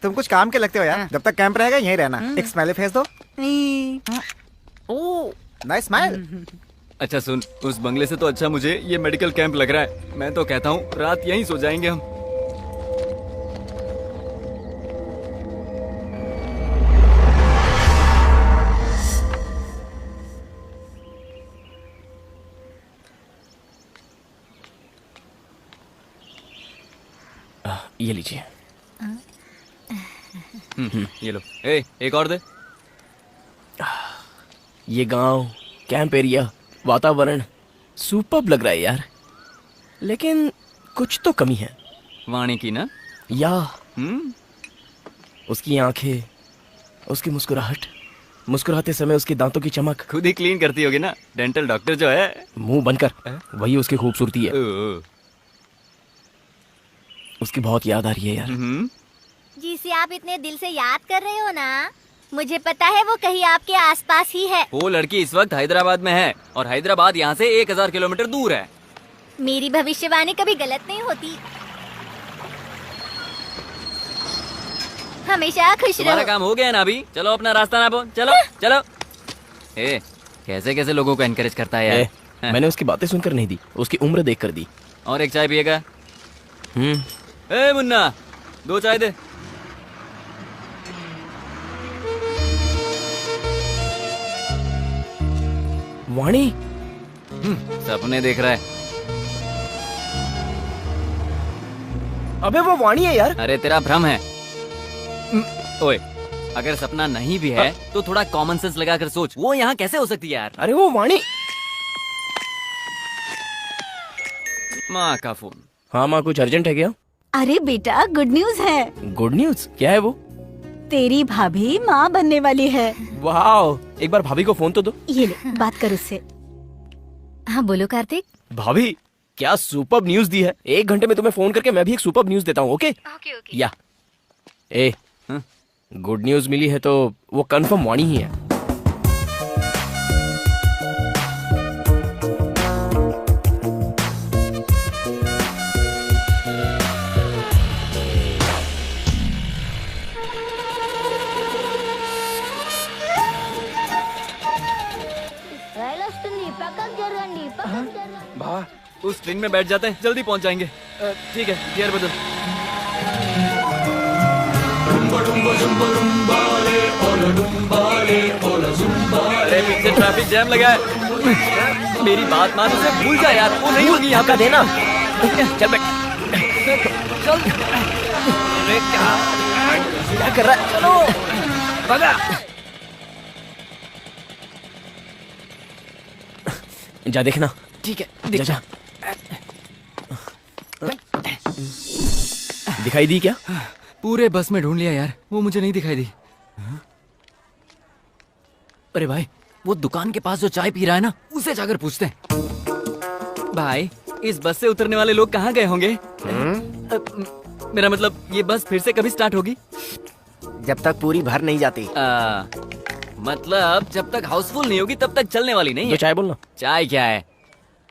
तुम कुछ काम के लगते हो यार। जब तक कैंप रहेगा यहीं रहना। एक स्माइली फेस दो। Oh nice smile. अच्छा सुन, उस बंगले से तो अच्छा मुझे ये मेडिकल कैंप लग रहा है। मैं तो कहता हूँ रात यहीं सो जाएंगे हम। ये लीजिए। ये लो। ए, एक और दे। ये गांव, कैंप एरिया, वातावरण सुपर्ब लग रहा है यार, लेकिन कुछ तो कमी है। वाणी की ना? या उसकी आंखें, उसकी मुस्कुराहट, मुस्कुराते समय उसके दांतों की चमक। खुद ही क्लीन करती होगी ना, डेंटल डॉक्टर जो है। मुंह बंद कर, वही उसकी खूबसूरती है। उसकी बहुत याद आ रही है यार। जिसे आप इतने दिल से याद कर रहे हो ना, मुझे पता है वो कहीं आपके आसपास ही है। वो लड़की इस वक्त हैदराबाद में है और हैदराबाद यहाँ से 1000 किलोमीटर दूर है। मेरी भविष्यवाणी कभी गलत नहीं होती। हमेशा खुश तुम्हारा रहो। काम हो गया ना अभी? चलो अपना रास्ता नापो। चलो चलो। ए, कैसे कैसे लोगों को एनकरेज करता है यार। मैंने उसकी बातें सुनकर नहीं दी, उसकी उम्र देख कर दी। और एक चाय पिएगा? ए मुन्ना, 2 चाय दे। वाणी सपने देख रहा है। अबे वो वाणी है यार। अरे तेरा भ्रम है। ओए, अगर सपना नहीं भी है तो थोड़ा कॉमन सेंस लगाकर सोच, वो यहाँ कैसे हो सकती है यार? अरे वो वाणी। माँ का फोन। हाँ माँ, कुछ अर्जेंट है क्या? अरे बेटा, गुड न्यूज है। Good news? क्या है वो? तेरी भाभी माँ बनने वाली है। वाह, एक बार भाभी को फोन तो दो। ये ले, बात कर उससे। हाँ बोलो कार्तिक। भाभी, क्या सुपर्ब न्यूज दी है। 1 घंटे में तुम्हें फोन करके मैं भी एक सुपर्ब न्यूज देता हूँ। Okay okay. या ए, गुड न्यूज मिली है तो वो कंफर्म वाणी ही है। भा, उस ट्रेन में बैठ जाते हैं, जल्दी पहुंच जाएंगे। ठीक है, गियर बदल। अरे पीछे ट्रैफिक जैम लगा है। मेरी बात मान, उसे भूल जा यार, वो नहीं होगी यहाँ का देना। चल बैठ। चल। अरे क्या कर रहा है? चलो भगा। जा देखना। ठीक है, जा जा। दिखाई दी क्या? पूरे बस में ढूंढ लिया यार, वो मुझे नहीं दिखाई दी। अरे भाई, वो दुकान के पास जो चाय पी रहा है ना, उसे जाकर पूछते हैं। भाई, इस बस से उतरने वाले लोग कहाँ गए होंगे? मेरा मतलब, ये बस फिर से कभी स्टार्ट होगी? जब तक पूरी भर नहीं जाती। मतलब जब तक हाउसफुल नहीं होगी तब तक चलने वाली नहीं है। तो चाय बोलना। चाय क्या है?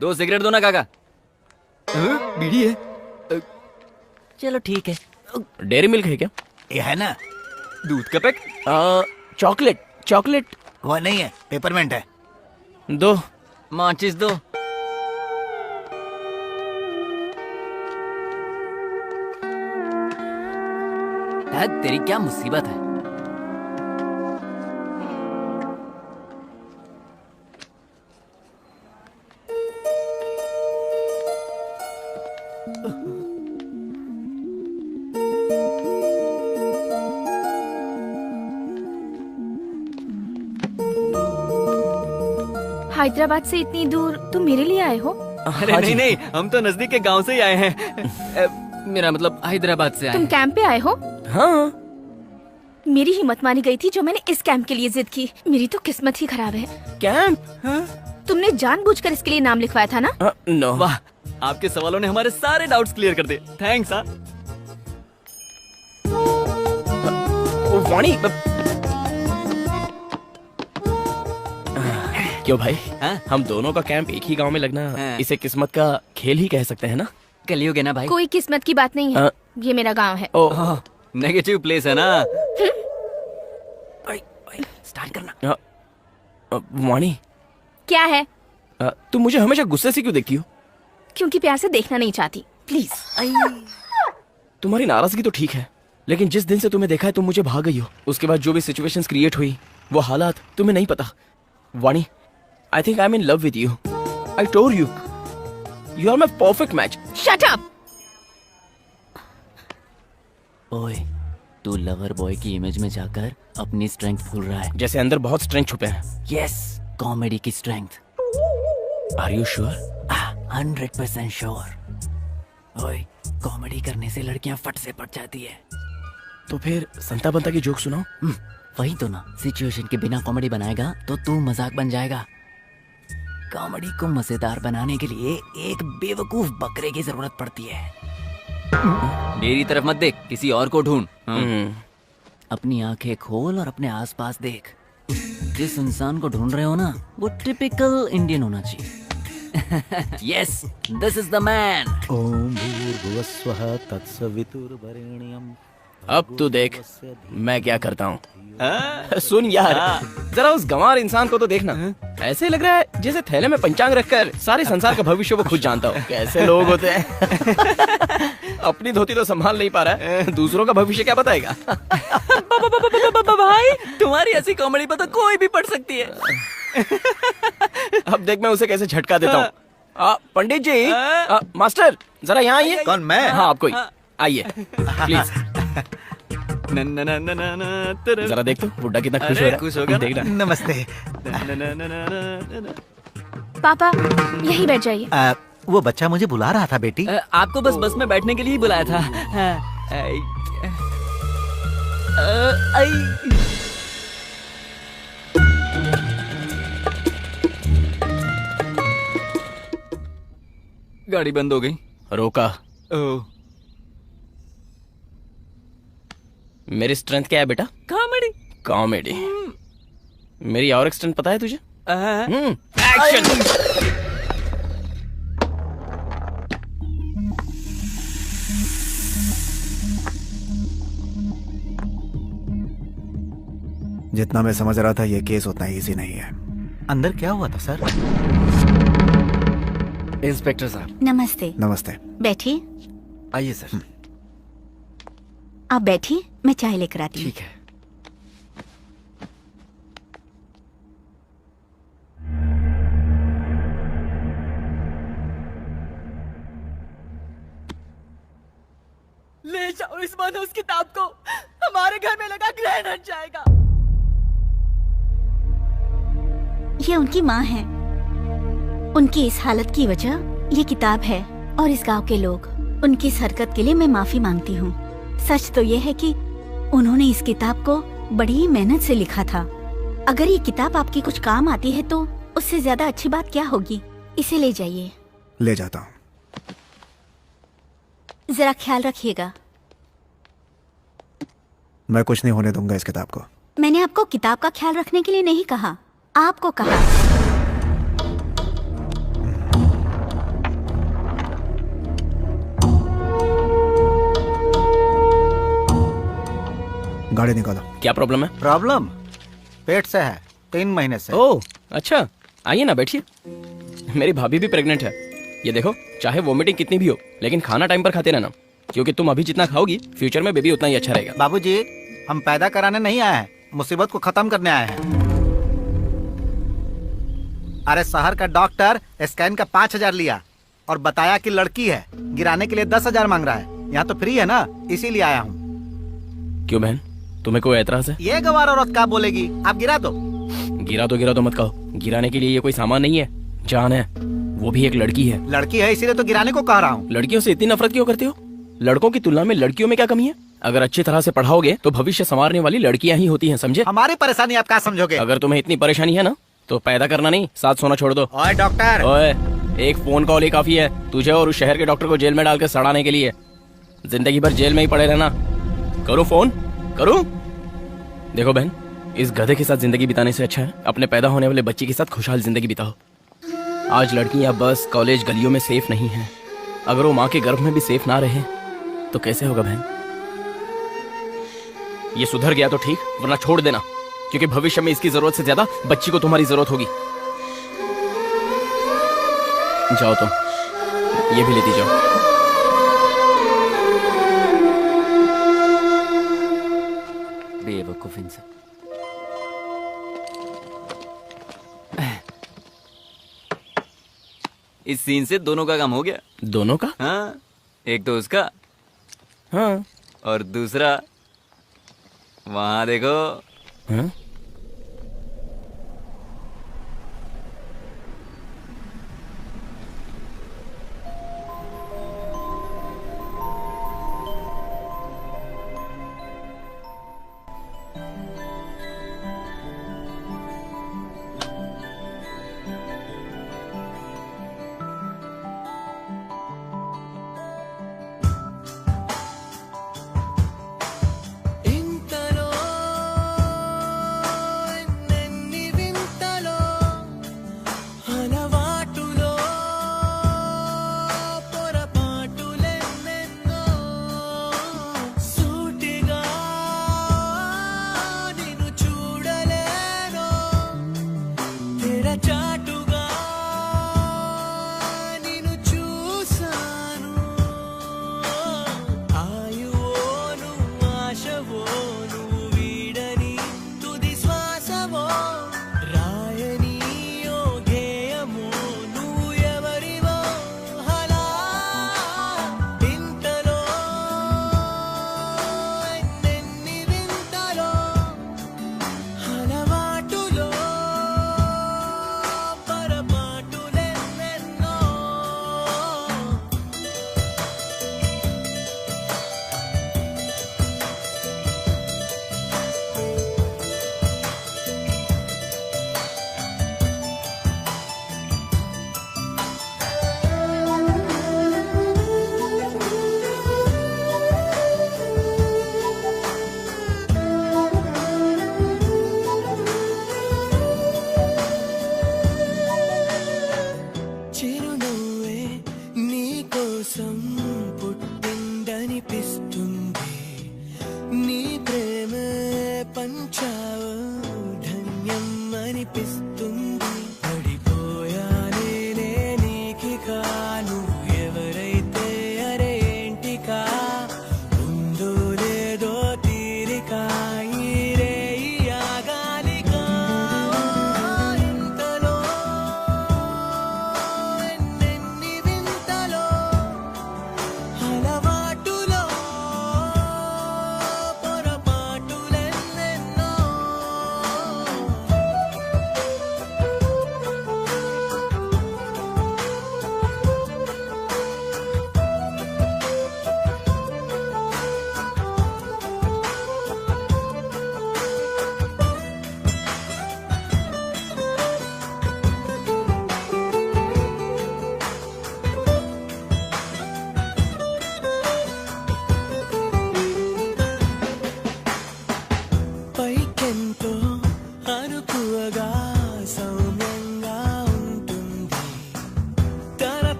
2 सिगरेट दो ना काका। बीड़ी है। चलो ठीक है। डेयरी मिल्क है क्या? ये है ना, दूध का पैक। चॉकलेट। चॉकलेट वो नहीं है, पेपरमेंट है। दो। माचिस दो। तेरी क्या मुसीबत है? हैदराबाद से इतनी दूर तुम मेरे लिए आए हो? अरे नहीं नहीं, हम तो नजदीक के गांव से ही आए हैं। मेरा मतलब हैदराबाद से आए तुम हैं। कैंप पे आए हो? हाँ। मेरी हिम्मत मानी गई थी जो मैंने इस कैंप के लिए जिद की। मेरी तो किस्मत ही खराब है। कैंप? तुमने जानबूझकर इसके लिए नाम लिखवाया था ना? नो। वाह, आपके सवालों ने हमारे सारे डाउट्स क्लियर कर दिए। थैंक्स। वाणी, क्यों भाई? हम दोनों का कैंप एक ही गांव में लगना, इसे किस्मत का खेल ही कह सकते हैं ना? कलियुग है ना भाई। कोई किस्मत की बात नहीं है, ये मेरा गांव है। नेगेटिव प्लेस है ना। स्टार्ट करना। वाणी, क्या है? तुम मुझे हमेशा गुस्से से क्यों देखती हो? क्योंकि प्यार से देखना नहीं चाहती। प्लीज। तुम्हारी नाराजगी तो ठीक है, लेकिन जिस दिन से तुम्हें देखा है तुम मुझे भाग गई हो। उसके बाद जो भी सिचुएशंस क्रिएट हुई, वो हालात तुम्हें नहीं पता। वाणी, I think I'm in love with you. I told you. You are my perfect match. Shut up. ओए, तू लवर बॉय की इमेज में जाकर अपनी स्ट्रेंथ भूल रहा है। जैसे अंदर बहुत स्ट्रेंथ छुपे हैं। यस, कॉमेडी की strength. Are you sure? 100% sure. ओए, कॉमेडी करने से लड़कियां फट से पट जाती है। तो फिर संता बंता की जोक सुनाओ। वही तो ना, सिचुएशन के बिना कॉमेडी बनाएगा तो तू मजाक बन जाएगा। कॉमेडी को मजेदार बनाने के लिए एक बेवकूफ बकरे की जरूरत पड़ती है। मेरी तरफ मत देख, किसी और को ढूंढ। अपनी आंखें खोल और अपने आसपास देख। जिस इंसान को ढूंढ रहे हो ना, वो टिपिकल इंडियन होना चाहिए। Yes, this is the man. ओम भूर्भुवस्वः तत्सवितुर्वरेण्यम। अब तू देख मैं क्या करता हूँ। सुन यार, जरा उस गंवार इंसान को तो देखना। ऐसे लग रहा है जैसे थैले में पंचांग रखकर सारे संसार का भविष्य वो खुद जानता हो। कैसे लोग होते हैं। अपनी धोती तो संभाल नहीं पा रहा है, दूसरों का भविष्य क्या बताएगा। भाई, तुम्हारी ऐसी कॉमेडी पर तो कोई भी पढ़ सकती है। अब देख मैं उसे कैसे झटका देता हूँ। पंडित जी, मास्टर जरा यहाँ आइए। कौन, मैं? हाँ आपको ही। आइए प्लीज। जरा देख तो बुड्ढा कितना खुश हो रहा है। खुश हो गया। देखना। नमस्ते। पापा यहीं बैठ जाइए। वो बच्चा मुझे बुला रहा था बेटी। आपको बस में बैठने के लिए ही बुलाया था। गाड़ी बंद हो गई। रोका। मेरी स्ट्रेंथ क्या है बेटा? कॉमेडी। कॉमेडी। मेरी और एक स्ट्रेंथ पता है तुझे? एक्शन। जितना मैं समझ रहा था ये केस उतना इजी नहीं है। अंदर क्या हुआ था सर? इंस्पेक्टर साहब। नमस्ते। नमस्ते। बैठिए। आइए सर। आप बैठिए, मैं चाय लेकर आती हूँ। ठीक है। ले जाओ इस मनहूस किताब को, हमारे घर में लगा ग्रहण हट जाएगा। ये उनकी माँ है। उनकी इस हालत की वजह ये किताब है और इस गांव के लोग। उनकी इस हरकत के लिए मैं माफी मांगती हूँ। सच तो ये है कि उन्होंने इस किताब को बड़ी मेहनत से लिखा था। अगर ये किताब आपकी कुछ काम आती है तो उससे ज्यादा अच्छी बात क्या होगी। इसे ले जाइए। ले जाता हूँ। जरा ख्याल रखिएगा। मैं कुछ नहीं होने दूंगा इस किताब को। मैंने आपको किताब का ख्याल रखने के लिए नहीं कहा, आपको कहा। गाड़ी निकालो। क्या प्रॉब्लम है? प्रॉब्लम पेट से है, 3 महीने से। ओह अच्छा, आइए ना बैठिए। मेरी भाभी भी प्रेग्नेंट है। ये देखो, चाहे वोमिटिंग कितनी भी हो लेकिन खाना टाइम पर खाते रहना, क्योंकि तुम अभी जितना खाओगी फ्यूचर में बेबी उतना ही अच्छा रहेगा। बाबूजी, हम पैदा कराने नहीं आए हैं, मुसीबत को खत्म करने आए हैं। अरे शहर का डॉक्टर स्कैन का 5,000 लिया और बताया कि लड़की है। गिराने के लिए 10,000 मांग रहा है। यहाँ तो फ्री है ना, इसीलिए आया हूँ। क्यों बहन, तुम्हें कोई एतराज है? ये गवार औरत क्या बोलेगी? आप गिरा दो। गिरा तो मत कहो। गिराने के लिए ये कोई सामान नहीं है, जान है। वो भी एक लड़की है। लड़की है इसीलिए तो गिराने को कह रहा हूँ। लड़कियों से इतनी नफरत क्यों करते हो? लड़कों की तुलना में लड़कियों में क्या कमी है? अगर अच्छी तरह से पढ़ाओगे तो भविष्य संवारने वाली लड़कियां ही होती हैं, समझे? हमारी परेशानी आप क्या समझोगे? अगर तुम्हें इतनी परेशानी है ना तो पैदा करना नहीं, साथ सोना छोड़ दो। ओए डॉक्टर। ओए, एक फोन कॉल ही काफी है तुझे और उस शहर के डॉक्टर को जेल में डालकर सड़ाने के लिए। जिंदगी भर जेल में ही पड़े रहना। करो फोन, करो। देखो बहन, इस गधे के साथ जिंदगी बिताने से अच्छा है अपने पैदा होने वाले बच्चे के साथ खुशहाल जिंदगी बिताओ। आज लड़कियां बस कॉलेज गलियों में सेफ नहीं हैं। अगर वो माँ के गर्भ में भी सेफ ना रहे तो कैसे होगा बहन? ये सुधर गया तो ठीक, वरना छोड़ देना, क्योंकि भविष्य में इसकी जरूरत से ज्यादा बच्ची को तुम्हारी जरूरत होगी। जाओ तुम, ये भी लेती जाओ। बेवकूफ इंसान। इस सीन से दोनों का काम हो गया। दोनों का? हाँ, एक तो उसका, हाँ, और दूसरा वहां देखो। हाँ?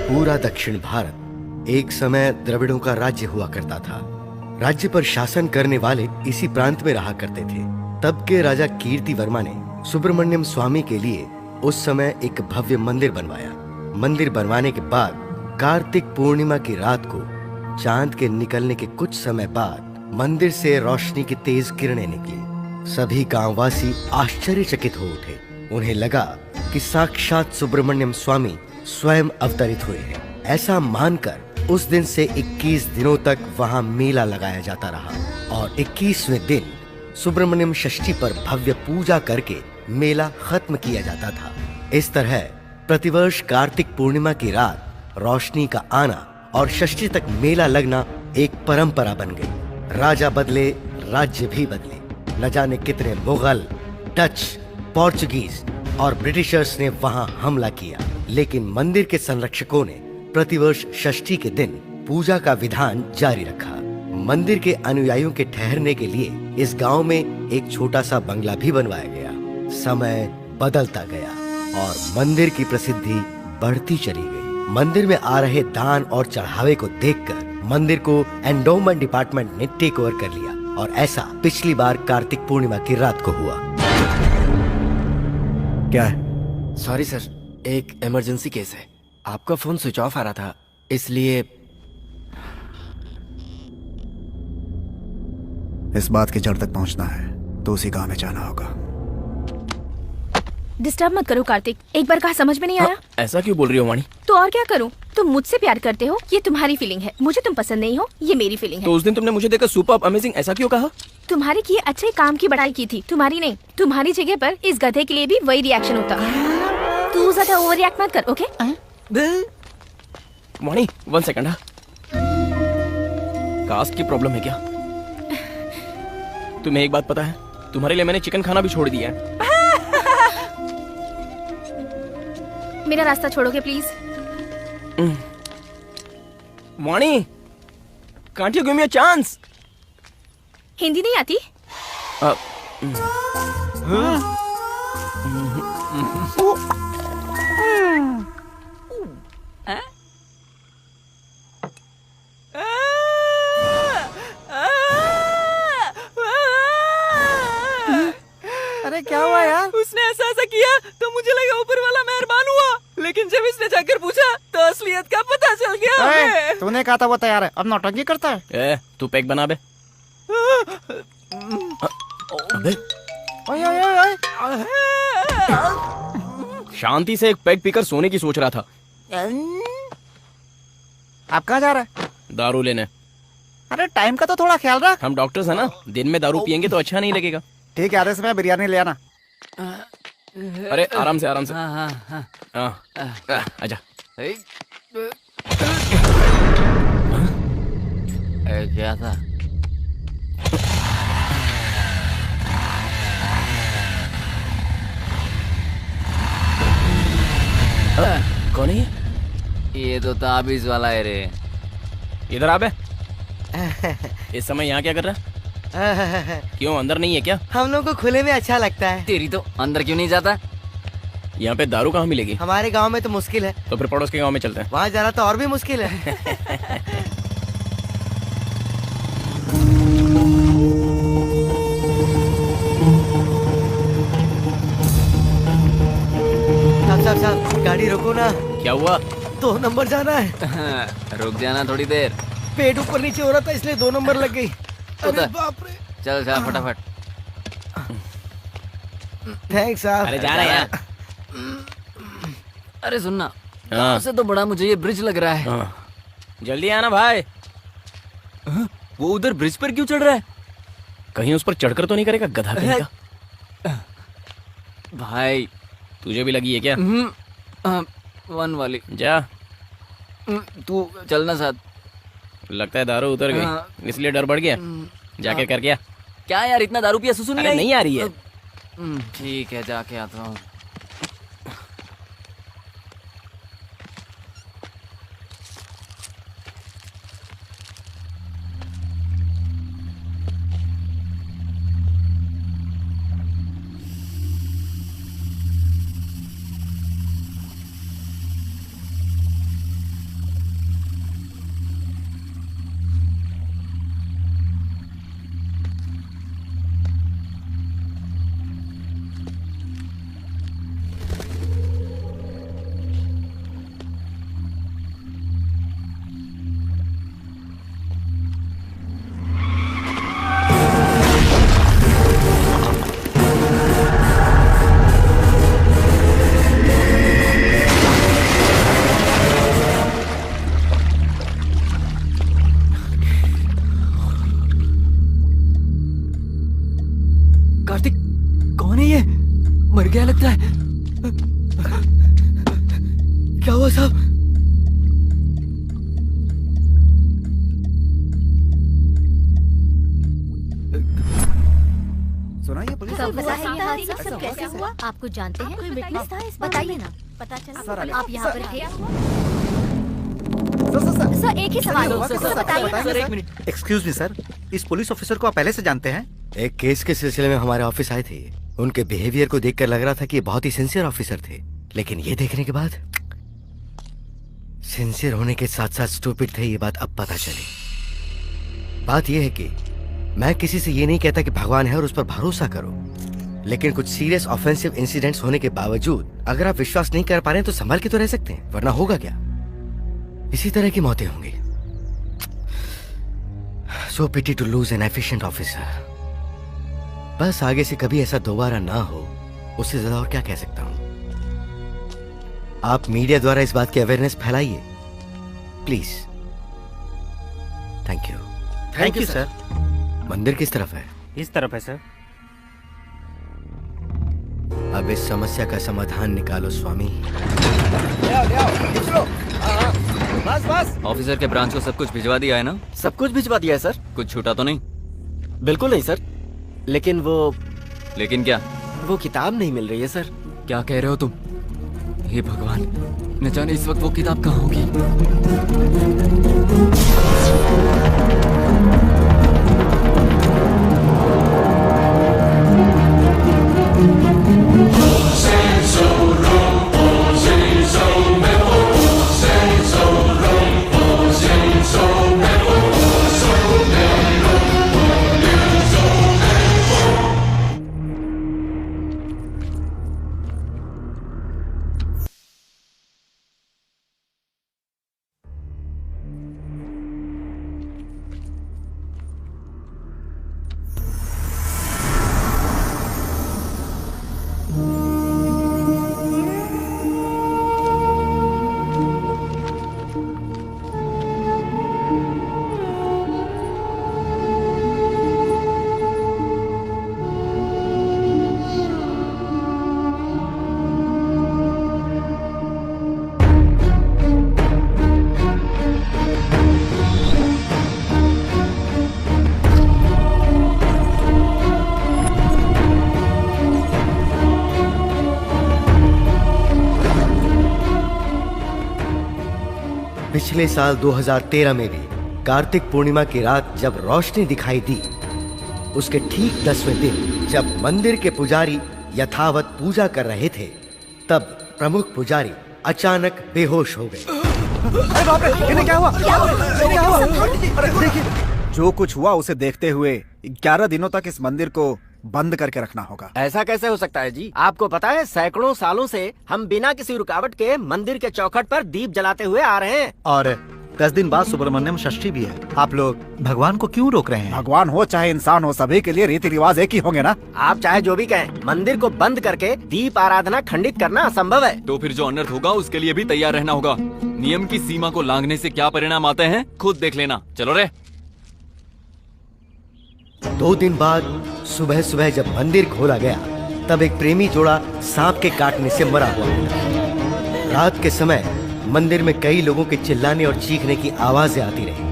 पूरा दक्षिण भारत एक समय द्रविड़ों का राज्य हुआ करता था। राज्य पर शासन करने वाले इसी प्रांत में रहा करते थे। तब के राजा कीर्ति वर्मा ने सुब्रमण्यम स्वामी के लिए उस समय एक भव्य मंदिर बनवाया। मंदिर बनवाने के बाद कार्तिक पूर्णिमा की रात को चांद के निकलने के कुछ समय बाद मंदिर से रोशनी की तेज किरणें निकली। सभी गांववासी आश्चर्यचकित हो उठे। उन्हें लगा कि साक्षात सुब्रमण्यम स्वामी स्वयं अवतरित हुए हैं। ऐसा मानकर उस दिन से 21 दिनों तक वहां मेला लगाया जाता रहा और 21वें दिन सुब्रमण्यम षष्ठी पर भव्य पूजा करके मेला खत्म किया जाता था। इस तरह प्रतिवर्ष कार्तिक पूर्णिमा की रात रोशनी का आना और षष्ठी तक मेला लगना एक परंपरा बन गई। राजा बदले, राज्य भी बदले। न जाने कितने मुगल, डच, पोर्चुगीज और ब्रिटिशर्स ने वहां हमला किया, लेकिन मंदिर के संरक्षकों ने प्रतिवर्ष षष्ठी के दिन पूजा का विधान जारी रखा। मंदिर के अनुयायियों के ठहरने के लिए इस गांव में एक छोटा सा बंगला भी बनवाया गया। समय बदलता गया और मंदिर की प्रसिद्धि बढ़ती चली गई। मंदिर में आ रहे दान और चढ़ावे को देखकर मंदिर को एंडोमेंट डिपार्टमेंट ने टेक ओवर कर लिया और ऐसा पिछली बार कार्तिक पूर्णिमा की रात को हुआ। क्या है? सॉरी सर, एक इमरजेंसी केस है। आपका फोन स्विच ऑफ आ रहा था, इसलिए। इस बात की जड़ तक पहुंचना है तो उसी गांव में जाना होगा। डिस्टर्ब मत करो कार्तिक, एक बार कहा समझ में नहीं आया। ऐसा क्यों बोल रही हो वाणी? तो और क्या करूं? तुम मुझसे प्यार करते हो, ये तुम्हारी फीलिंग है। मुझे तुम पसंद नहीं हो, ये मेरी फीलिंग है। तो उस दिन तुमने मुझे देखकर सुपर्ब, अमेजिंग ऐसा क्यों कहा? तुम्हारे किए अच्छे काम की बड़ाई की थी, तुम्हारी नहीं। तुम्हारी जगह पर इस गधे के लिए भी वही रिएक्शन होता। तू ज्यादा ओवर रिएक्ट मत कर, ओके? वाणी, 1 सेकंड। कास्ट की प्रॉब्लम है क्या? तुम्हें एक बात पता है, तुम्हारे लिए मैंने चिकन खाना भी छोड़ दिया है। मेरा रास्ता छोड़ोगे please? Vani, can't you give me a chance? Hindi नहीं आती? अरे क्या हुआ यार? उसने ऐसा किया तो मुझे लगा ऊपर वाला मेहरबान हुआ, लेकिन जब इसने जाकर पूछा तो असलियत का पता चल गया हमें। तूने कहा था वो तैयार है, अब नौटंकी करता है। तू पैक बना बे। अबे ओए ओए ओए, शांति से एक पैक पीकर सोने की सोच रहा था। आप कहाँ जा रहा है? दारू लेने। अरे टाइम का तो थोड़ा ख्याल रख। हम डॉक्टर्स हैं ना, दिन में दारू पियेंगे तो अच्छा नहीं लगेगा। ठीक है, आधे समय बिरयानी ले आना। अरे आराम से, आराम से। आजा। क्या था? कौन है ये? ये तो ताबीज वाला है रे। इधर आ बे। इस समय यहाँ क्या कर रहा है? क्यों, अंदर नहीं है क्या? हम लोग को खुले में अच्छा लगता है। तेरी तो अंदर क्यों नहीं जाता? यहाँ पे दारू कहाँ मिलेगी? हमारे गांव में तो मुश्किल है। तो फिर पड़ोस के गांव में चलते हैं। वहाँ जाना तो और भी मुश्किल है। साहब, गाड़ी रोको ना। क्या हुआ? 2 नंबर जाना है। रुक जाना थोड़ी देर। पेट ऊपर नीचे हो रहा था इसलिए 2 नंबर लग गई। अरे बाप रे। चल जा फटाफट। थैंक्स साहब। अरे जा रहा है। अरे सुनना, गाँव से तो बड़ा मुझे ये ब्रिज लग रहा है। जल्दी आना भाई। वो उधर ब्रिज पर क्यों चढ़ रहा है? कहीं उस पर चढ़कर तो नहीं करेगा गधा कहीं का? भाई तुझे भी लगी है क्या? 1 वाली। जा, तू चलना साथ। लगता है दारू उतर गई, इसलिए डर बढ़ गया। जाके कर क्या? क्या यार, इतना दारू पिया सुसु नहीं आई? नहीं आ रही है। ठीक है, जाके आता हूँ। लगता है? क्या हुआ साहब? सुना ये पुलिस सब कैसे हुआ? आप कुछ जानते हैं? कोई विटनेस था इस? बताइए ना, पता चला। आप यहाँ पर थे? सर एक ही सवाल सर, एक मिनट। एक्सक्यूज मी सर, इस पुलिस ऑफिसर को आप पहले से जानते हैं? एक केस के सिलसिले में हमारे ऑफिस आए थे। उनके बिहेवियर को देखकर लग रहा था कि ये बहुत ही सिंसियर ऑफिसर थे, लेकिन ये देखने के बाद सिंसियर होने के साथ साथ स्टूपिड थे, ये बात अब पता चली। बात ये है कि मैं किसी से ये नहीं कहता कि भगवान है और उस पर भरोसा करो, लेकिन कुछ सीरियस ऑफेंसिव इंसिडेंट्स होने के बावजूद अगर आप विश्वास नहीं कर पा रहे हैं तो संभल के तो रह सकते हैं, वरना होगा क्या? इसी तरह की मौतें होंगी। So pity to lose an efficient officer. बस आगे से कभी ऐसा दोबारा ना हो, उससे ज्यादा और क्या कह सकता हूं। आप मीडिया द्वारा इस बात की अवेयरनेस फैलाइए please. Thank you. Thank you sir. मंदिर किस तरफ है? इस तरफ है सर। अब इस समस्या का समाधान निकालो स्वामी। बस बस। ऑफिसर के ब्रांच को सब कुछ भिजवा दिया है ना? सब कुछ भिजवा दिया है सर। कुछ छूटा तो नहीं? बिल्कुल नहीं सर, लेकिन लेकिन क्या? वो किताब नहीं मिल रही है सर। क्या कह रहे हो तुम? हे भगवान, न जाने इस वक्त वो किताब कहाँ होगी। पिछले साल 2013 में भी कार्तिक पूर्णिमा की रात जब रोशनी दिखाई दी, उसके ठीक 10वें दिन जब मंदिर के पुजारी यथावत पूजा कर रहे थे, तब प्रमुख पुजारी अचानक बेहोश हो गए। अरे बाप रे, इन्हें क्या हुआ? क्या हुआ? अरे देखिए, जो कुछ हुआ उसे देखते हुए 11 दिनों तक इस मंदिर को बंद करके रखना होगा। ऐसा कैसे हो सकता है जी? आपको पता है सैकड़ों सालों से हम बिना किसी रुकावट के मंदिर के चौखट पर दीप जलाते हुए आ रहे हैं। और 10 दिन बाद सुब्रमण्यम षष्ठी भी है। आप लोग भगवान को क्यों रोक रहे हैं? भगवान हो चाहे इंसान हो, सभी के लिए रीति रिवाज एक ही होंगे ना। आप चाहे जो भी कहें, मंदिर को बंद करके दीप आराधना खंडित करना असंभव है। तो फिर जो अनर्थ होगा उसके लिए भी तैयार रहना होगा। नियम की सीमा को लांघने से क्या परिणाम आते हैं खुद देख लेना। चलो रे। 2 दिन बाद सुबह सुबह जब मंदिर खोला गया, तब एक प्रेमी जोड़ा सांप के काटने से मरा हुआ मिला। रात के समय मंदिर में कई लोगों के चिल्लाने और चीखने की आवाजें आती रही।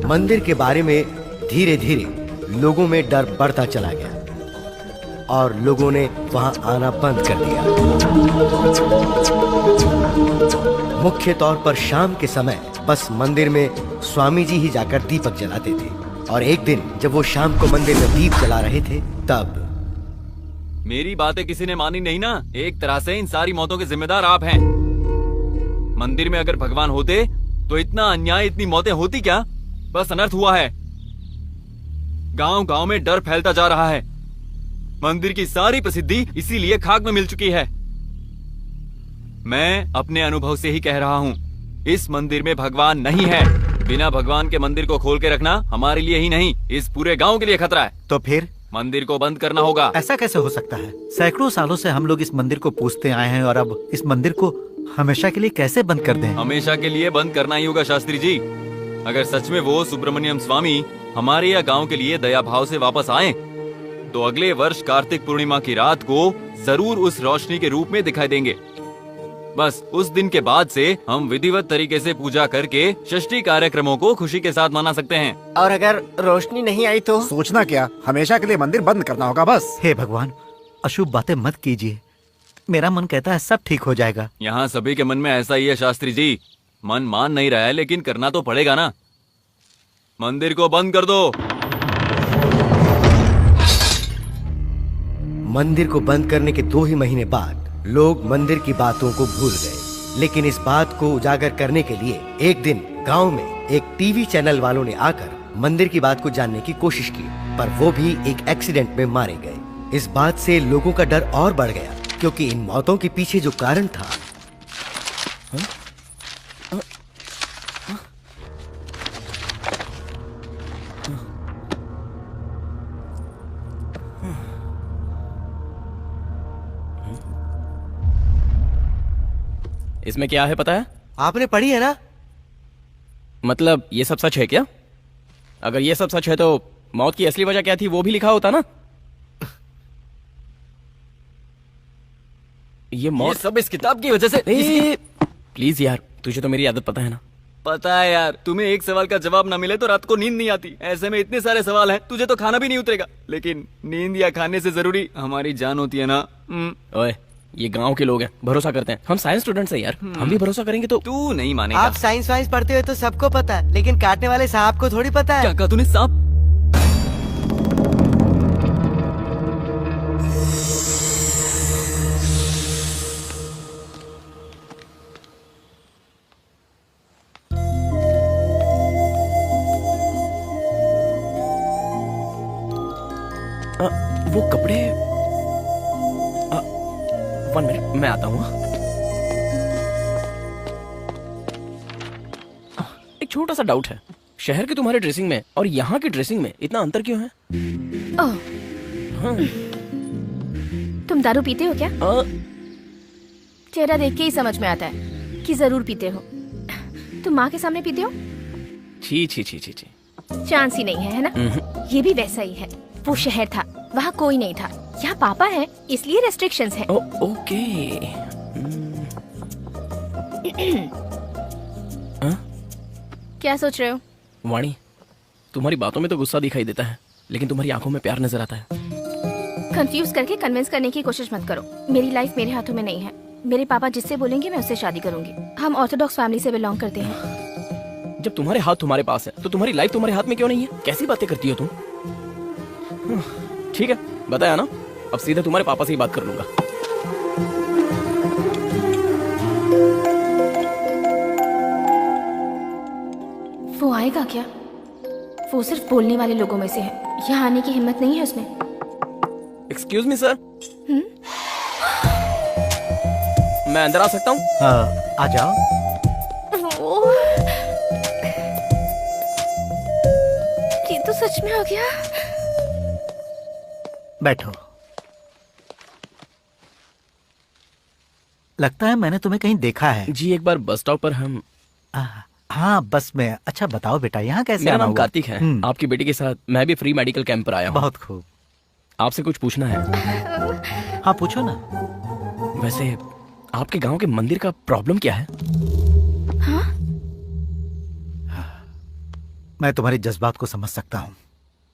मंदिर के बारे में धीरे धीरे लोगों में डर बढ़ता चला गया और लोगों ने वहां आना बंद कर दिया। मुख्य तौर पर शाम के समय बस मंदिर में स्वामी जी ही जाकर दीपक जलाते थे। और एक दिन जब वो शाम को मंदिर में दीप जला रहे थे, तब मेरी बातें किसी ने मानी नहीं ना। एक तरह से इन सारी मौतों के जिम्मेदार आप हैं। मंदिर में अगर भगवान होते तो इतना अन्याय, इतनी मौतें होती क्या? बस अनर्थ हुआ है। गांव गांव में डर फैलता जा रहा है। मंदिर की सारी प्रसिद्धि इसीलिए खाक में मिल चुकी है। मैं अपने अनुभव से ही कह रहा हूँ, इस मंदिर में भगवान नहीं है। बिना भगवान के मंदिर को खोल के रखना हमारे लिए ही नहीं, इस पूरे गांव के लिए खतरा है। तो फिर मंदिर को बंद करना होगा। ऐसा कैसे हो सकता है? सैकड़ों सालों से हम लोग इस मंदिर को पूजते आए हैं और अब इस मंदिर को हमेशा के लिए कैसे बंद कर दें? हमेशा के लिए बंद करना ही होगा शास्त्री जी। अगर सच में वो सुब्रमण्यम स्वामी हमारे या गांव के लिए दया भाव से वापस आएं, तो अगले वर्ष कार्तिक पूर्णिमा की रात को जरूर उस रोशनी के रूप में दिखाई देंगे। बस उस दिन के बाद से हम विधिवत तरीके से पूजा करके षष्ठी कार्यक्रमों को खुशी के साथ मना सकते हैं। और अगर रोशनी नहीं आई तो? सोचना क्या, हमेशा के लिए मंदिर बंद करना होगा बस। हे भगवान, अशुभ बातें मत कीजिए। मेरा मन कहता है सब ठीक हो जाएगा। यहाँ सभी के मन में ऐसा ही है शास्त्री जी। मन मान नहीं रहा है, लेकिन करना तो पड़ेगा ना। मंदिर को बंद कर दो। मंदिर को बंद करने के 2 ही महीने बाद लोग मंदिर की बातों को भूल गए, लेकिन इस बात को उजागर करने के लिए एक दिन गांव में एक टीवी चैनल वालों ने आकर मंदिर की बात को जानने की कोशिश की, पर वो भी एक एक्सीडेंट में मारे गए। इस बात से लोगों का डर और बढ़ गया, क्योंकि इन मौतों के पीछे जो कारण था इसमें क्या है पता है? आपने पढ़ी है ना? मतलब ये सब सच है क्या? अगर ये सब सच है तो मौत की असली वजह क्या थी वो भी लिखा होता ना। ये मौत सब इस किताब की वजह से। प्लीज यार, तुझे तो मेरी आदत पता है ना। पता है यार, तुम्हें एक सवाल का जवाब ना मिले तो रात को नींद नहीं आती। ऐसे में इतने सारे सवाल हैं, तुझे तो खाना भी नहीं उतरेगा। लेकिन नींद या खाने से जरूरी हमारी जान होती है ना। ओए, ये गांव के लोग हैं, भरोसा करते हैं। हम साइंस स्टूडेंट्स हैं यार, हम भी भरोसा करेंगे तो। तू नहीं मानेगा। आप साइंस वाइंस पढ़ते हुए तो सबको पता है, लेकिन काटने वाले सांप को थोड़ी पता है। क्या कहा तूने? सांप? वो कपड़े 1 मिनट, मैं आता हूँ। एक छोटा सा डाउट है, शहर के तुम्हारे ड्रेसिंग में और यहाँ की ड्रेसिंग में इतना अंतर क्यों है? ओह, तुम दारू पीते हो क्या? चेहरा देख के ही समझ में आता है कि जरूर पीते हो। तुम माँ के सामने पीते हो? छी छी छी छी छी, चांस ही नहीं है ना? ये भी वैसा ही है। वो शहर था, वहाँ कोई नहीं था। यहाँ पापा है, इसलिए रेस्ट्रिक्शंस है। ओके। क्या सोच रहे हो? वाणी, तुम्हारी बातों में तो गुस्सा दिखाई देता है, लेकिन तुम्हारी आंखों में प्यार नजर आता है। कंफ्यूज करके कन्विंस करने की कोशिश मत करो। मेरी लाइफ मेरे हाथों में नहीं है। मेरे पापा जिससे बोलेंगे मैं उससे शादी करूंगी। हम ऑर्थोडॉक्स फैमिली से बिलोंग करते हैं। जब तुम्हारे हाथ तुम्हारे पास है तो तुम्हारी लाइफ तुम्हारे हाथ में क्यों नहीं है? कैसी बातें करती हो तुम? ठीक है, बताया ना, अब सीधे तुम्हारे पापा से ही बात कर लूंगा। वो आएगा क्या? वो सिर्फ बोलने वाले लोगों में से है, यहाँ आने की हिम्मत नहीं है उसमें। एक्सक्यूज मी सर, मैं अंदर आ सकता हूँ? आ जाओ। ये तो सच में हो गया। बैठो। लगता है मैंने तुम्हें कहीं देखा है। जी, एक बार बस स्टॉप पर हम। हाँ, बस में। अच्छा बताओ बेटा, यहाँ कैसे? मेरा नाम कार्तिक है। आपकी बेटी के साथ मैं भी फ्री मेडिकल कैंप पर आया हूँ। बहुत खूब। आपसे कुछ पूछना है। हाँ पूछो ना। वैसे आपके गांव के मंदिर का प्रॉब्लम क्या है? हाँ? मैं तुम्हारी जज्बात को समझ सकता हूँ,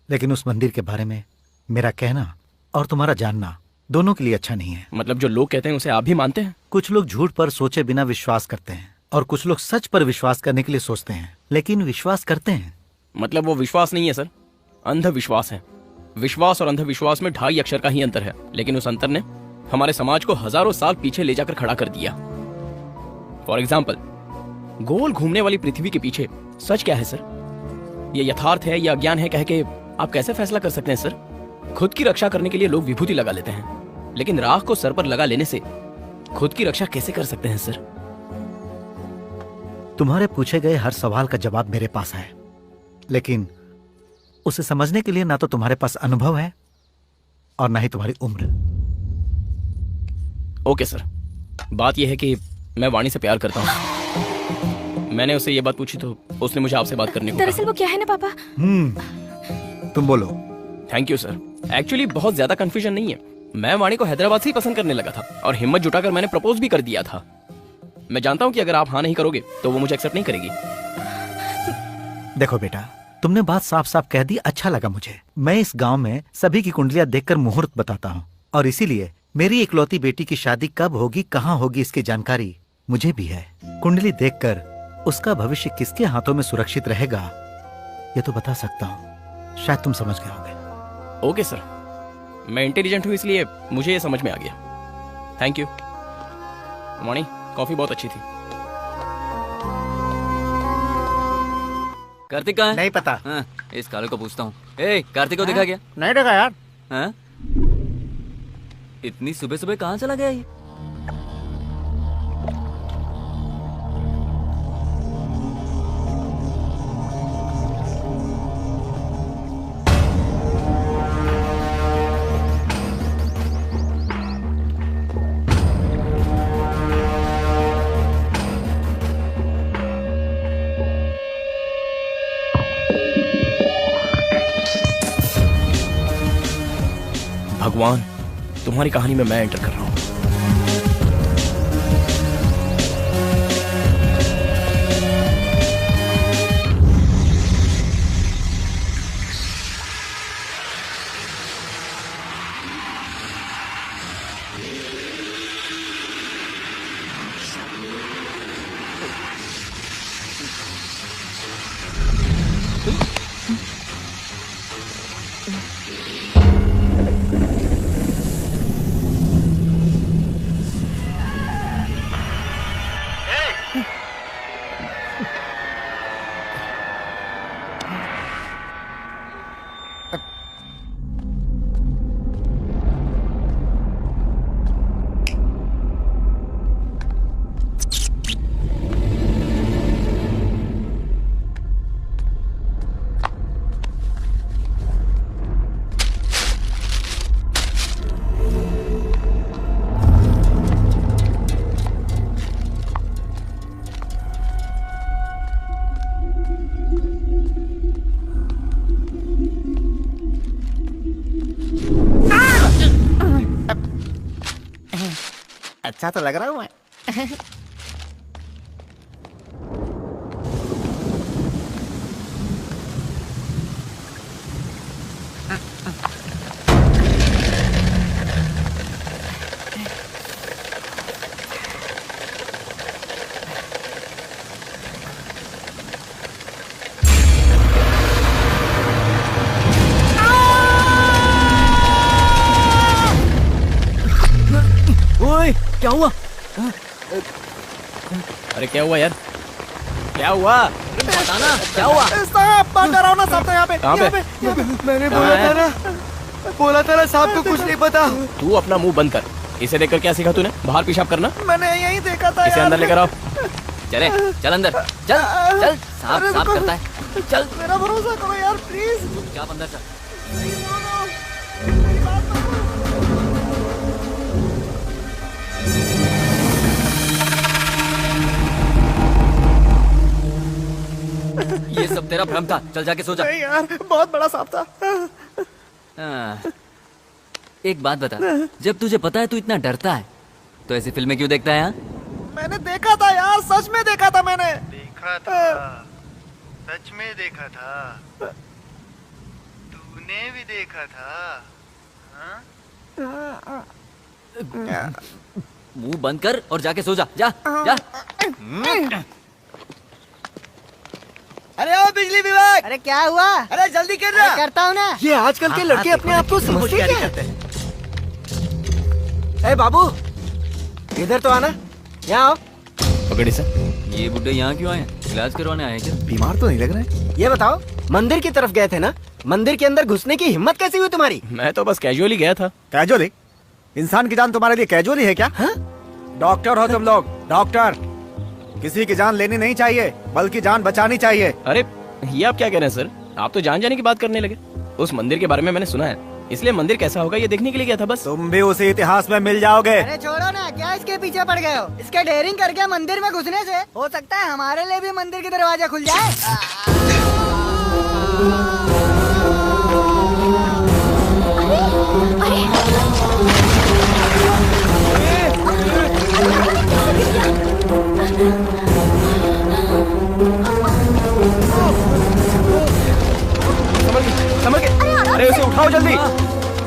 लेकिन उस मंदिर के बारे में मेरा कहना और तुम्हारा जानना दोनों के लिए अच्छा नहीं है। मतलब जो लोग कहते हैं उसे आप भी मानते हैं? कुछ लोग झूठ पर सोचे बिना विश्वास करते हैं और कुछ लोग सच पर विश्वास करने के लिए सोचते हैं, लेकिन विश्वास करते हैं। मतलब वो विश्वास नहीं है सर, अंधविश्वास है। विश्वास और अंधविश्वास में 2.5 अक्षर का ही अंतर है, लेकिन उस अंतर ने हमारे समाज को हजारों साल पीछे ले जाकर खड़ा कर दिया। फॉर एग्जाम्पल, गोल घूमने वाली पृथ्वी के पीछे सच क्या है सर? ये यथार्थ है या अज्ञान है कह के आप कैसे फैसला कर सकते हैं सर? खुद की रक्षा करने के लिए लोग विभूति लगा लेते हैं, लेकिन राख को सर पर लगा लेने से खुद की रक्षा कैसे कर सकते हैं सर? तुम्हारे पूछे गए हर सवाल का जवाब मेरे पास है, लेकिन उसे समझने के लिए ना तो तुम्हारे पास अनुभव है और ना ही तुम्हारी उम्र। ओके सर, बात यह है कि मैं वाणी से प्यार करता हूँ। मैंने उससे ये बात पूछी तो उसने मुझे आपसे बात करने को कहा। दरअसल वो क्या है ना पापा, तुम बोलो। Thank you sir. एक्चुअली बहुत ज्यादा कंफ्यूजन नहीं है। मैं वाणी को हैदराबाद से ही पसंद करने लगा था और हिम्मत जुटाकर मैंने प्रपोज भी कर दिया था। मैं जानता हूँ कि अगर आप हाँ नहीं करोगे तो वो मुझे एक्सेप्ट नहीं करेगी। देखो बेटा, तुमने बात साफ साफ कह दी, अच्छा लगा मुझे। मैं इस गांव में सभी की कुंडलियां देखकर मुहूर्त बताता हूँ और इसीलिए मेरी इकलौती बेटी की शादी कब होगी, कहाँ होगी, इसकी जानकारी मुझे भी है। कुंडली देखकर उसका भविष्य किसके हाथों में सुरक्षित रहेगा ये तो बता सकता हूँ। शायद तुम समझ गए होगे। ओके सर, मैं इंटेलिजेंट हूँ इसलिए मुझे ये समझ में आ गया। Thank you. वाणी, कॉफी बहुत अच्छी थी। कार्तिक कहाँ है? नहीं पता। हाँ, इस काले को पूछता हूँ। ए, कार्तिक को देखा क्या? नहीं देखा यार। हाँ? इतनी सुबह सुबह कहाँ चला गया ये? भगवान, तुम्हारी कहानी में मैं एंटर कर रहा हूँ। अच्छा तो लग रहा हूँ मैं। क्या हुआ? अरे क्या हुआ यार? क्या हुआ? बताना क्या हुआ? साहब बात रहा हूँ ना साहब, तो यहाँ पे। कहाँ पे? मैंने बोला था ना साहब को कुछ नहीं पता। तू अपना मुंह बंद कर। इसे देखकर क्या सीखा तूने? बाहर पेशाब करना? मैंने यही देखा था। इसे अंदर लेकर आओ। चले, चल अंदर, चल चल। साफ साफ करता है। चल, मेरा भरोसा करो यार प्लीज। चुपचाप अंदर चल। ये सब तेरा भ्रम था। चल जाके सो जा। नहीं यार, बहुत बड़ा सांप था। एक बात बता, जब तुझे पता है तू इतना डरता है तो ऐसी फिल्में क्यों देखता है? यहाँ मैंने देखा था यार, सच में देखा था मैंने। देखा था, सच में देखा था। तूने भी देखा था? मुंह बंद कर और जाके सो जा। जा जा। अरे ओ बिजली विभाग! अरे क्या हुआ? अरे जल्दी कर रहा। करता हूँ ना। ये आजकल के लड़के अपने आप को समझते क्या हैं? ए बाबू, इधर तो आना। यहाँ आओ। पकड़ी से। ये बुड्ढे यहाँ क्यों आए? इलाज करवाने आए क्या? बीमार तो नहीं लग रहे। ये बताओ, मंदिर की तरफ गए थे ना? मंदिर के अंदर घुसने की हिम्मत कैसी हुई तुम्हारी? मैं तो बस कैजुअली गया था। कैजुअली? इंसान की जान तुम्हारे लिए कैजुअली है क्या? डॉक्टर हो तुम लोग, डॉक्टर। किसी की जान लेनी नहीं चाहिए बल्कि जान बचानी चाहिए। अरे ये आप क्या कह रहे हैं सर? आप तो जान जाने की बात करने लगे। उस मंदिर के बारे में मैंने सुना है, इसलिए मंदिर कैसा होगा ये देखने के लिए गया था बस। तुम भी उसी इतिहास में मिल जाओगे। अरे छोड़ो ना, क्या इसके पीछे पड़ गए हो? इसके डेयरिंग करके मंदिर में घुसने से हो सकता है हमारे लिए भी मंदिर के दरवाजे खुल जाए।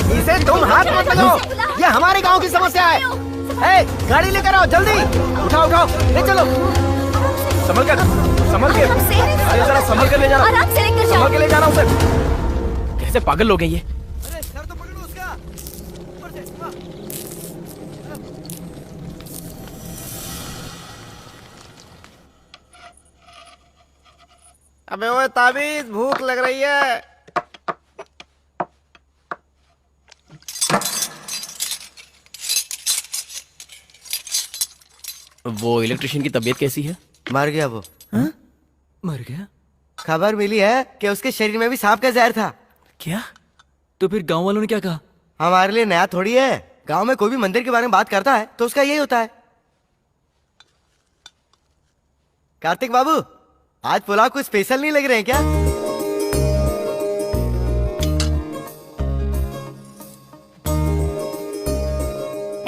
इसे तुम हाथ मत लगाओ, ये हमारे गांव की समस्या है। ए, गाड़ी लेकर आओ जल्दी, उठाओ उठाओ, ले चलो। संभल कर, संभल के, अरे जरा संभल कर ले जाना, आराम से लेकर जाओ, संभल के ले जाना उसे। कैसे पागल लोग हैं ये? अरे सर तो पकड़ो उसका, ऊपर से। अबे ओए ताबीज, भूख लग रही है। वो इलेक्ट्रिशियन की तबीयत कैसी है? मर गया वो। हाँ? मर गया? खबर मिली है कि उसके शरीर में भी सांप का जहर था। क्या? तो फिर गांव वालों ने क्या कहा? हमारे लिए नया थोड़ी है, गांव में कोई भी मंदिर के बारे में बात करता है तो उसका यही होता है। कार्तिक बाबू, आज पुलाव कुछ स्पेशल नहीं लग रहे हैं क्या?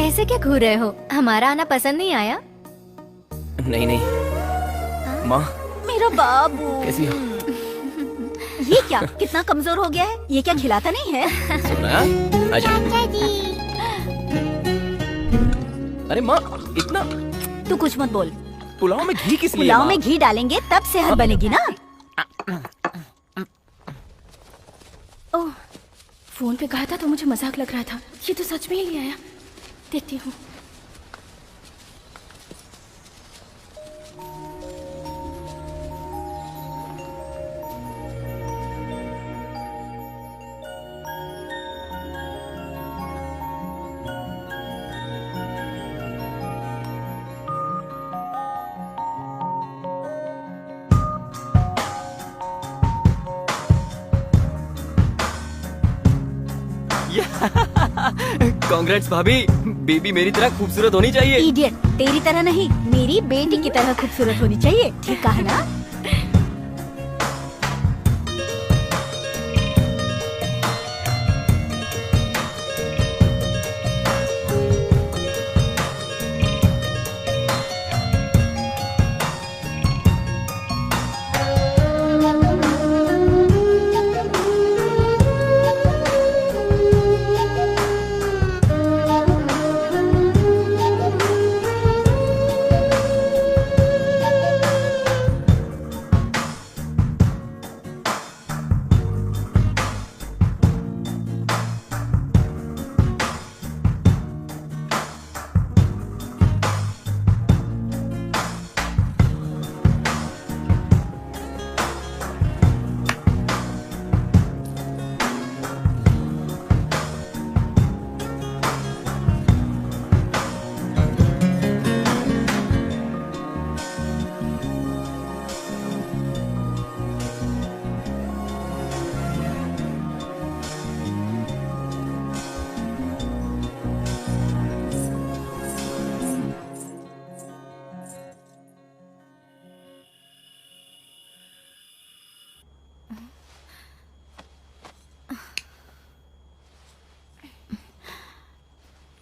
ऐसे क्या घूर रहे हो? हमारा आना पसंद नहीं आया? नहीं नहीं माँ, मेरा बाबू कैसी हो? ये क्या, कितना कमजोर हो गया है? ये क्या खिलाता नहीं है? सोना, आजा। अरे माँ, इतना तू कुछ मत बोल। पुलाव में घी किस लिए? पुलाव में घी डालेंगे तब सेहत बनेगी ना। ओह, फोन पे कहा था तो मुझे मजाक लग रहा था, ये तो सच में ही ले आया। देखती हूँ। कांग्रेट्स भाभी, बेबी मेरी तरह खूबसूरत होनी चाहिए। इडियट, तेरी तरह नहीं, मेरी बेटी की तरह खूबसूरत होनी चाहिए, ठीक कहा ना?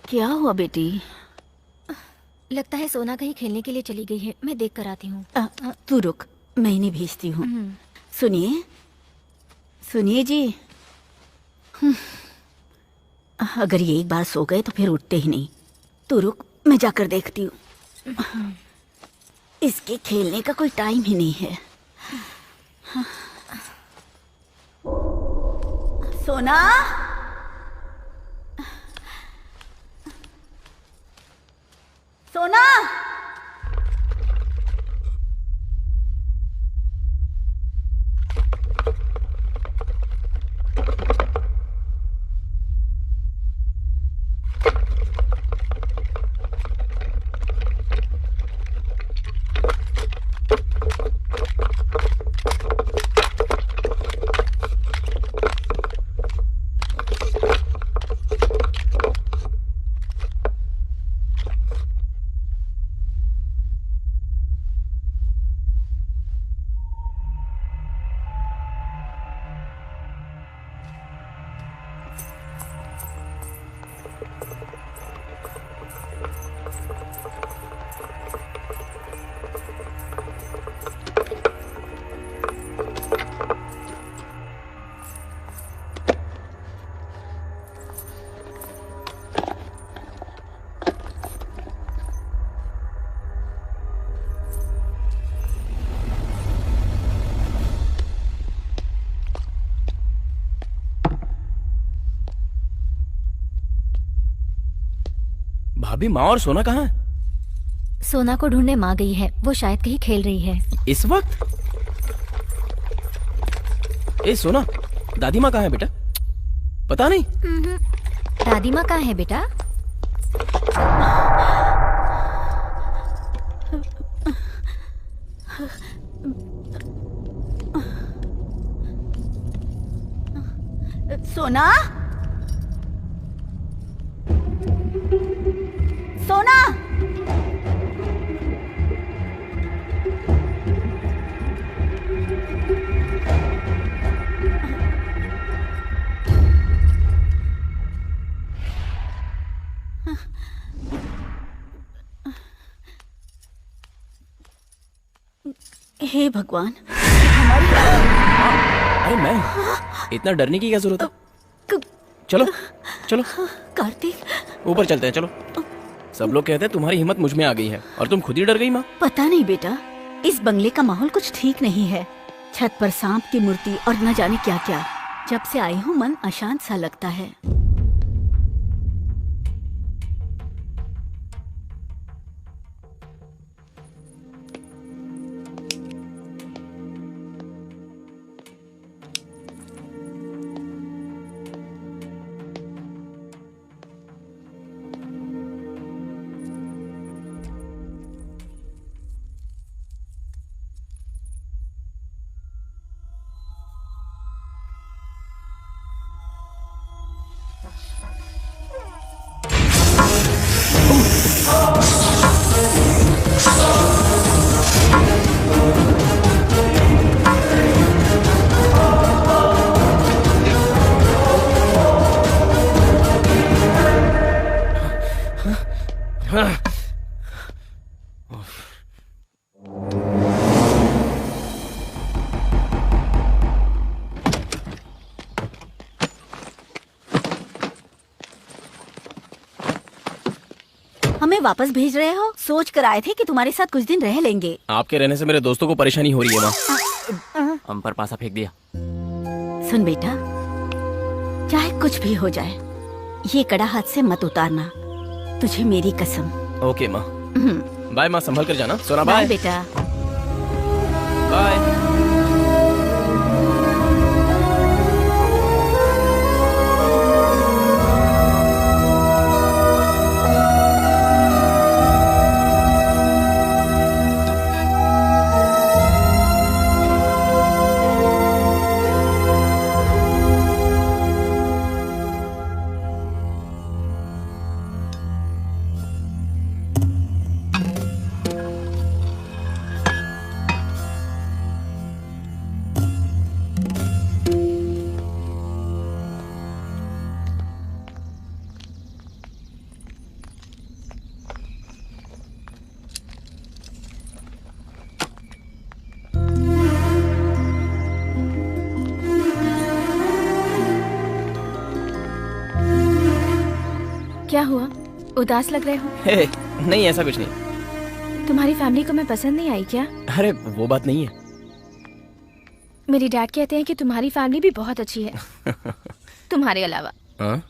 क्या हुआ बेटी? लगता है सोना कहीं खेलने के लिए चली गई है, मैं देख कर आती हूँ। तू रुक, मैं इन्हें भेजती हूँ। सुनिए, सुनिए जी, अगर ये एक बार सो गए तो फिर उठते ही नहीं। तू रुक, मैं जाकर देखती हूँ। इसके खेलने का कोई टाइम ही नहीं है। सोना, सोना, भाभी, माँ और सोना कहाँ है? सोना को ढूंढने माँ गई है, वो शायद कहीं खेल रही है। इस वक्त? ए सोना, दादी माँ कहाँ है बेटा? पता नहीं। दादी माँ कहाँ है बेटा? सोना, सोना, हे भगवान, अरे मैं, इतना डरने की क्या जरूरत है? चलो चलो कार्तिक, ऊपर चलते हैं, चलो। सब लोग कहते हैं तुम्हारी हिम्मत मुझ में आ गई है और तुम खुद ही डर गई माँ। पता नहीं बेटा, इस बंगले का माहौल कुछ ठीक नहीं है। छत पर सांप की मूर्ति और न जाने क्या क्या। जब से आई हूँ मन अशांत सा लगता है। हमें वापस भेज रहे हो? सोच कर आए थे कि तुम्हारे साथ कुछ दिन रह लेंगे। आपके रहने से मेरे दोस्तों को परेशानी हो रही है माँ। हम पर पासा फेंक दिया। सुन बेटा, चाहे कुछ भी हो जाए, ये कड़ा हाथ से मत उतारना, तुझे मेरी कसम। ओके माँ। बाय माँ, संभल कर जाना। सोना बाय। बाय बेटा। बाय। क्या हुआ, उदास लग रहे हो? नहीं, ऐसा कुछ नहीं। तुम्हारी फैमिली को मैं पसंद नहीं आई क्या? अरे वो बात नहीं है। मेरी डैड कहते हैं कि तुम्हारी फैमिली भी बहुत अच्छी है तुम्हारे अलावा। हाँ?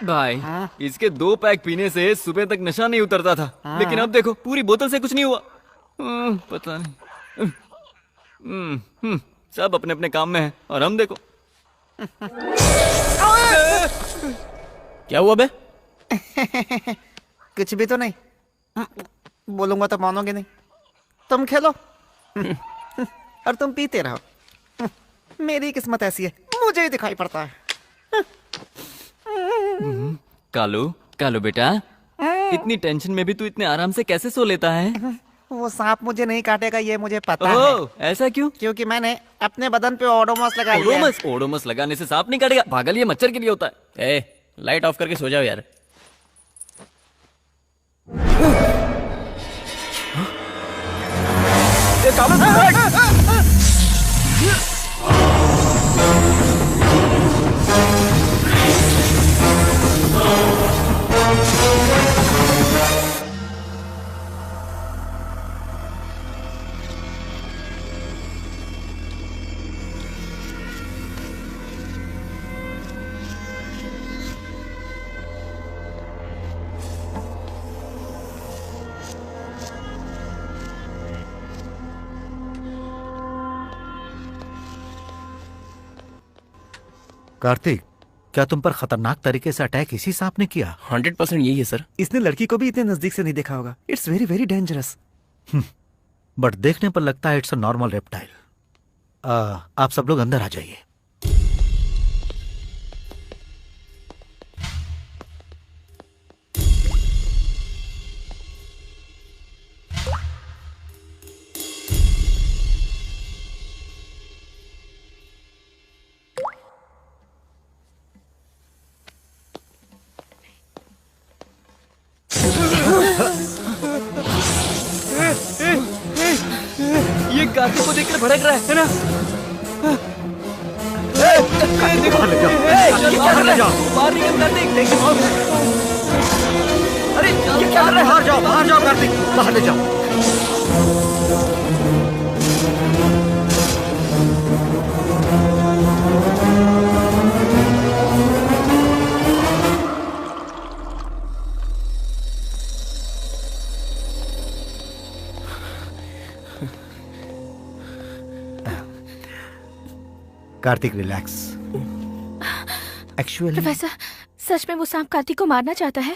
भाई, इसके 2 पैक पीने से सुबह तक नशा नहीं उतरता था, लेकिन अब देखो पूरी बोतल से कुछ नहीं हुआ। पता नहीं। सब अपने अपने काम में हैं और हम देखो। क्या हुआ बे? कुछ भी तो नहीं। बोलूंगा तो मानोगे नहीं। तुम खेलो और तुम पीते रहो। मेरी किस्मत ऐसी है, मुझे ही दिखाई पड़ता है। कालू, कालू बेटा, इतनी टेंशन में भी तू इतने आराम से कैसे सो लेता है? वो सांप मुझे नहीं काटेगा, ये मुझे पता है। ऐसा क्यों? क्योंकि मैंने अपने बदन पे ओडोमॉस लगा लिया। ओडोमॉस? ओडोमॉस लगाने से सांप नहीं काटेगा पागल, ये मच्छर के लिए होता है। ए, लाइट ऑफ करके सो जाओ यार। कार्तिक, क्या तुम पर खतरनाक तरीके से अटैक इसी सांप ने किया? 100% यही है सर। इसने लड़की को भी इतने नजदीक से नहीं देखा होगा। It's very very dangerous. But देखने पर लगता है इट्स अ नॉर्मल रेप्टाइल। आप सब लोग अंदर आ जाइए। ये कार्तिक को देखकर भड़क रहा है ना? बाहर ले जाओ, बाहर ले जाओ। बाहर निकल कार्तिक, देखिए। अरे ये क्या कर रहे हैं? बाहर जाओ कार्तिक, बाहर ले जाओ। कार्तिक रिलैक्स। एक्चुअली प्रोफेसर, सच में वो सांप कार्तिक को मारना चाहता है?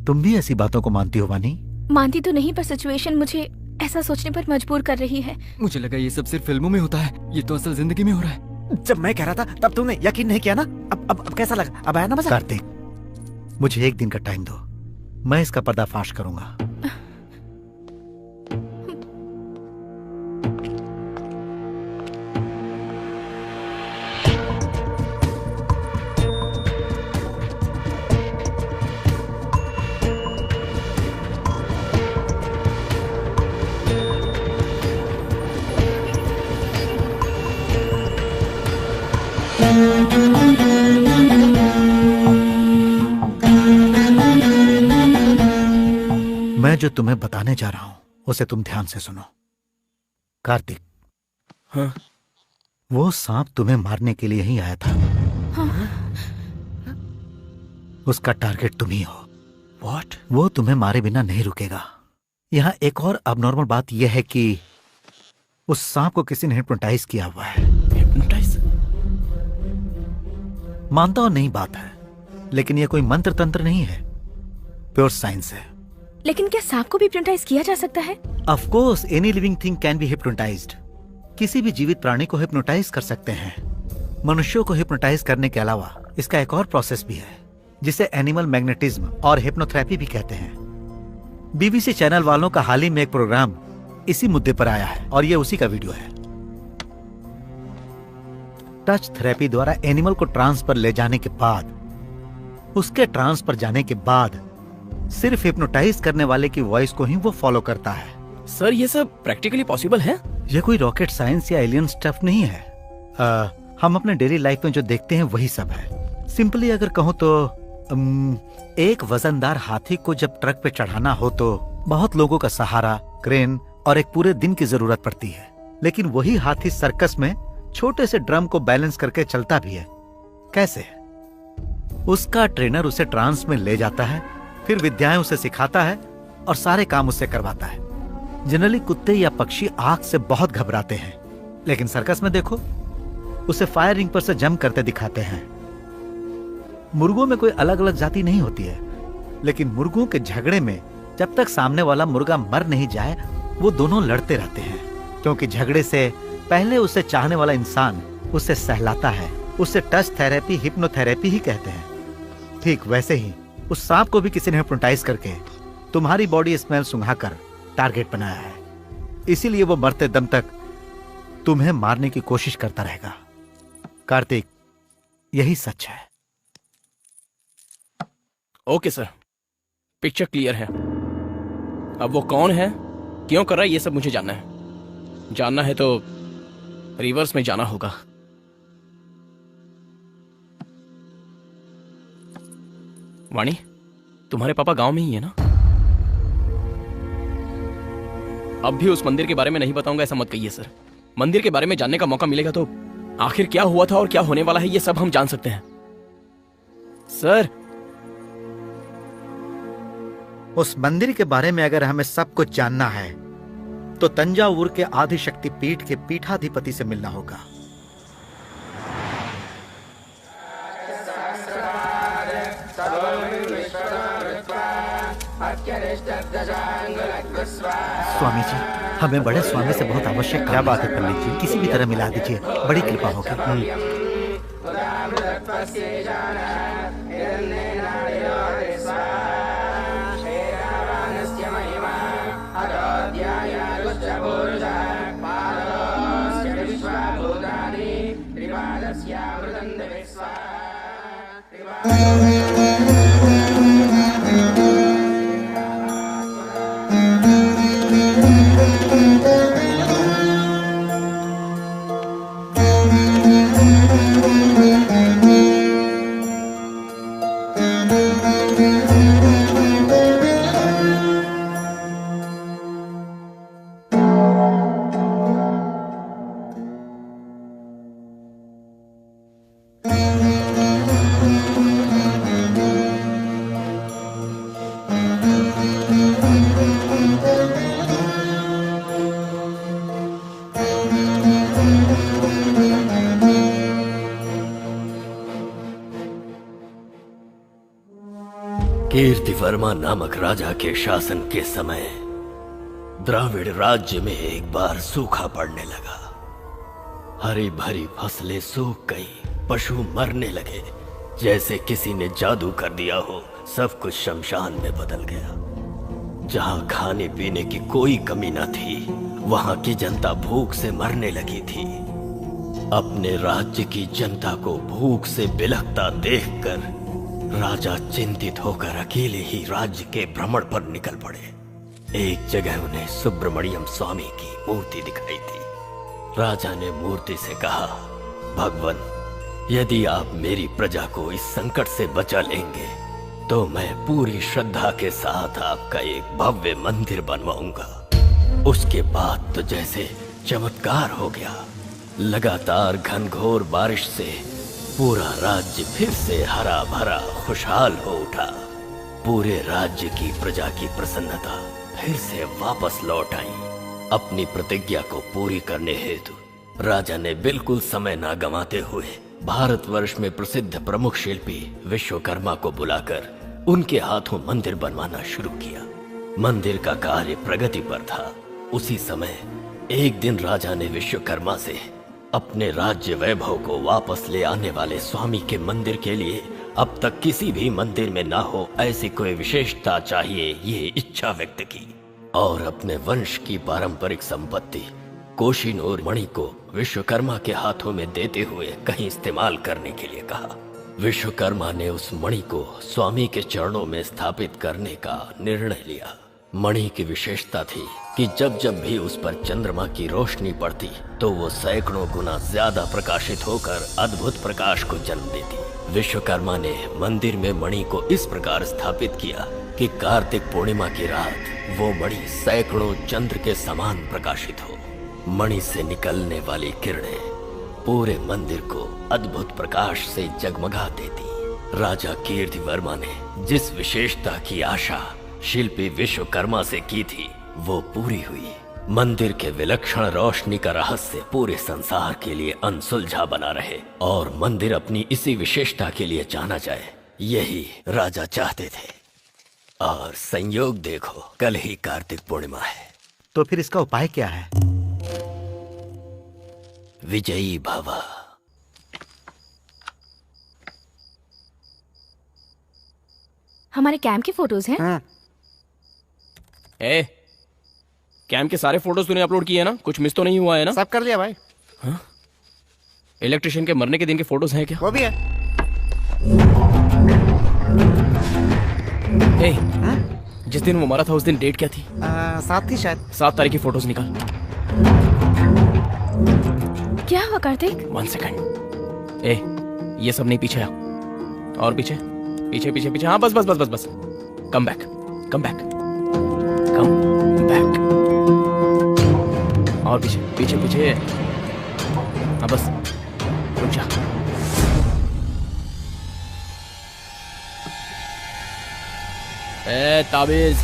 तुम भी ऐसी बातों को मानती हो वानी? मानती तो नहीं, पर सिचुएशन मुझे ऐसा सोचने पर मजबूर कर रही है। मुझे लगा ये सब सिर्फ फिल्मों में होता है, ये तो असल जिंदगी में हो रहा है। जब मैं कह रहा था तब तुमने यकीन नहीं किया ना। अब कैसा लगा? अब आया ना मजा? कार्तिक, मुझे एक दिन का टाइम दो, मैं इसका पर्दाफाश करूंगा। मैं जो तुम्हें बताने जा रहा हूं उसे तुम ध्यान से सुनो। कार्तिक, हाँ? वो सांप तुम्हें मारने के लिए ही आया था। हाँ? उसका टारगेट तुम ही हो। What? वो तुम्हें मारे बिना नहीं रुकेगा। यहाँ एक और अबनॉर्मल बात यह है कि उस सांप को किसी ने हिप्नोटाइज किया हुआ है। हिप्नोटाइज? मानता हूं नहीं बात है, लेकिन यह कोई मंत्र तंत्र नहीं है, प्योर साइंस है। लेकिन क्या सांप को भी हिप्नोटाइज किया जा सकता है? Of course any living thing can be hypnotised. किसी भी जीवित प्राणी को हिप्नोटाइज कर सकते हैं। मनुष्यों को हिप्नोटाइज करने के अलावा इसका एक और प्रोसेस भी है, जिसे एनिमल मैग्नेटिज्म और हिप्नोथेरेपी भी कहते हैं। बीबीसी चैनल वालों का हाल ही में एक प्रोग्राम इसी मुद्दे पर आया है और ये उसी का वीडियो है। टच थेरेपी द्वारा एनिमल को ट्रांस पर ले जाने के बाद, उसके ट्रांस पर जाने के बाद सिर्फ हिप्नोटाइज करने वाले की वॉइस को ही वो फॉलो करता है। सर, ये सब प्रैक्टिकली पॉसिबल है? ये कोई रॉकेट साइंस या एलियन स्टफ नहीं है। हम अपने डेली लाइफ में जो देखते हैं वही सब है। सिंपली अगर कहूँ तो एक वजनदार हाथी को जब ट्रक पे चढ़ाना हो तो बहुत लोगों का सहारा, क्रेन और एक पूरे दिन की जरूरत पड़ती है। लेकिन वही हाथी सर्कस में छोटे से ड्रम को बैलेंस करके चलता भी है। कैसे? उसका ट्रेनर उसे ट्रांस में ले जाता है, फिर विद्याएं उसे सिखाता है और सारे काम उससे करवाता है। जनरली कुत्ते या पक्षी आग से बहुत घबराते हैं, लेकिन सर्कस में देखो, उसे फायर रिंग पर से जंप करते दिखाते हैं। मुर्गों में कोई अलग अलग जाति नहीं होती है, लेकिन मुर्गों के झगड़े में जब तक सामने वाला मुर्गा मर नहीं जाए वो दोनों लड़ते रहते हैं, क्योंकि झगड़े से पहले उसे चाहने वाला इंसान उसे सहलाता है। उसे टच थेरेपी, हिप्नोथेरेपी ही कहते हैं। ठीक वैसे ही उस सांप को भी किसी ने हिप्नोटाइज करके तुम्हारी बॉडी स्मेल सुंघाकर टारगेट बनाया है। इसीलिए वो मरते दम तक तुम्हें मारने की कोशिश करता रहेगा। कार्तिक, यही सच है। ओके सर, पिक्चर क्लियर है। अब वो कौन है, क्यों कर रहा है, ये सब मुझे जानना है। जानना है तो रिवर्स में जाना होगा। वाणी, तुम्हारे पापा गांव में ही है ना? अब भी उस मंदिर के बारे में नहीं बताऊंगा, ऐसा मत कहिए सर। मंदिर के बारे में जानने का मौका मिलेगा तो आखिर क्या हुआ था और क्या होने वाला है ये सब हम जान सकते हैं। सर, उस मंदिर के बारे में अगर हमें सब कुछ जानना है तो तंजावुर के आदिशक्ति पीठ के पीठाधिपति से मिलना होगा। स्वामी जी, हमें बड़े स्वामी से बहुत आवश्यक। क्या बात है पंडित जी, किसी भी तरह मिला दीजिए, बड़ी कृपा होगी। कीर्तिवर्मा नामक राजा के शासन के समय द्राविड़ राज्य में एक बार सूखा पड़ने लगा। हरी भरी फसलें सूख गई, पशु मरने लगे, जैसे किसी ने जादू कर दिया हो। सब कुछ शमशान में बदल गया। जहां खाने पीने की कोई कमी न थी, वहां की जनता भूख से मरने लगी थी। अपने राज्य की जनता को भूख से बिलखता देखकर राजा चिंतित होकर अकेले ही राज्य के भ्रमण पर निकल पड़े। एक जगह उन्हें सुब्रमण्यम स्वामी की मूर्ति दिखाई थी। राजा ने मूर्ति से कहा, भगवान, यदि आप मेरी प्रजा को इस संकट से बचा लेंगे तो मैं पूरी श्रद्धा के साथ आपका एक भव्य मंदिर बनवाऊंगा। उसके बाद तो जैसे चमत्कार हो गया। लगातार घनघोर बारिश से पूरा राज्य फिर से हरा भरा खुशहाल हो उठा। पूरे राज्य की प्रजा की प्रसन्नता फिर से वापस लौट आई। अपनी प्रतिज्ञा को पूरी करने हेतु राजा ने बिल्कुल समय न गंवाते हुए भारतवर्ष में प्रसिद्ध प्रमुख शिल्पी विश्वकर्मा को बुलाकर उनके हाथों मंदिर बनवाना शुरू किया। मंदिर का कार्य प्रगति पर था। उसी समय एक दिन राजा ने विश्वकर्मा से अपने राज्य वैभव को वापस ले आने वाले स्वामी के मंदिर के लिए अब तक किसी भी मंदिर में ना हो ऐसी कोई विशेषता चाहिए, ये इच्छा व्यक्त की। और अपने वंश की पारंपरिक संपत्ति कोहिनूर मणि को विश्वकर्मा के हाथों में देते हुए कहीं इस्तेमाल करने के लिए कहा। विश्वकर्मा ने उस मणि को स्वामी के चरणों में स्थापित करने का निर्णय लिया। मणि की विशेषता थी कि जब जब भी उस पर चंद्रमा की रोशनी पड़ती तो वो सैकड़ों गुना ज्यादा प्रकाशित होकर अद्भुत प्रकाश को जन्म देती। विश्वकर्मा ने मंदिर में मणि को इस प्रकार स्थापित किया कि कार्तिक पूर्णिमा की रात वो मणि सैकड़ों चंद्र के समान प्रकाशित हो। मणि से निकलने वाली किरणें पूरे मंदिर को अद्भुत प्रकाश से जगमगा देती। राजा कीर्तिवर्मा ने जिस विशेषता की आशा शिल्पी विश्वकर्मा से की थी वो पूरी हुई। मंदिर के विलक्षण रोशनी का रहस्य पूरे संसार के लिए अनसुलझा बना रहे और मंदिर अपनी इसी विशेषता के लिए जाना जाए, यही राजा चाहते थे। और संयोग देखो, कल ही कार्तिक पूर्णिमा है। तो फिर इसका उपाय क्या है? विजयी भव। हमारे कैंप की फोटोज हैं? हाँ। कैंप के सारे फोटोज तूने अपलोड किए हैं ना? कुछ मिस तो नहीं हुआ है ना? सब कर लिया भाई। हाँ? इलेक्ट्रिशियन के मरने के दिन के फोटोज हैं क्या? वो भी है। जिस दिन वो मरा था उस दिन डेट क्या थी? 7 थी शायद। 7 तारीख की फोटोज निकाल। क्या हुआ कार्तिक? 1 सेकंड। ये सब नहीं, पीछे आ। और पीछे पीछे पीछे पीछे। हाँ बस बस बस बस बस। Come back, come back, come back. और पीछे पीछे पीछे। हाँ बस, रुक जा। ताबीज।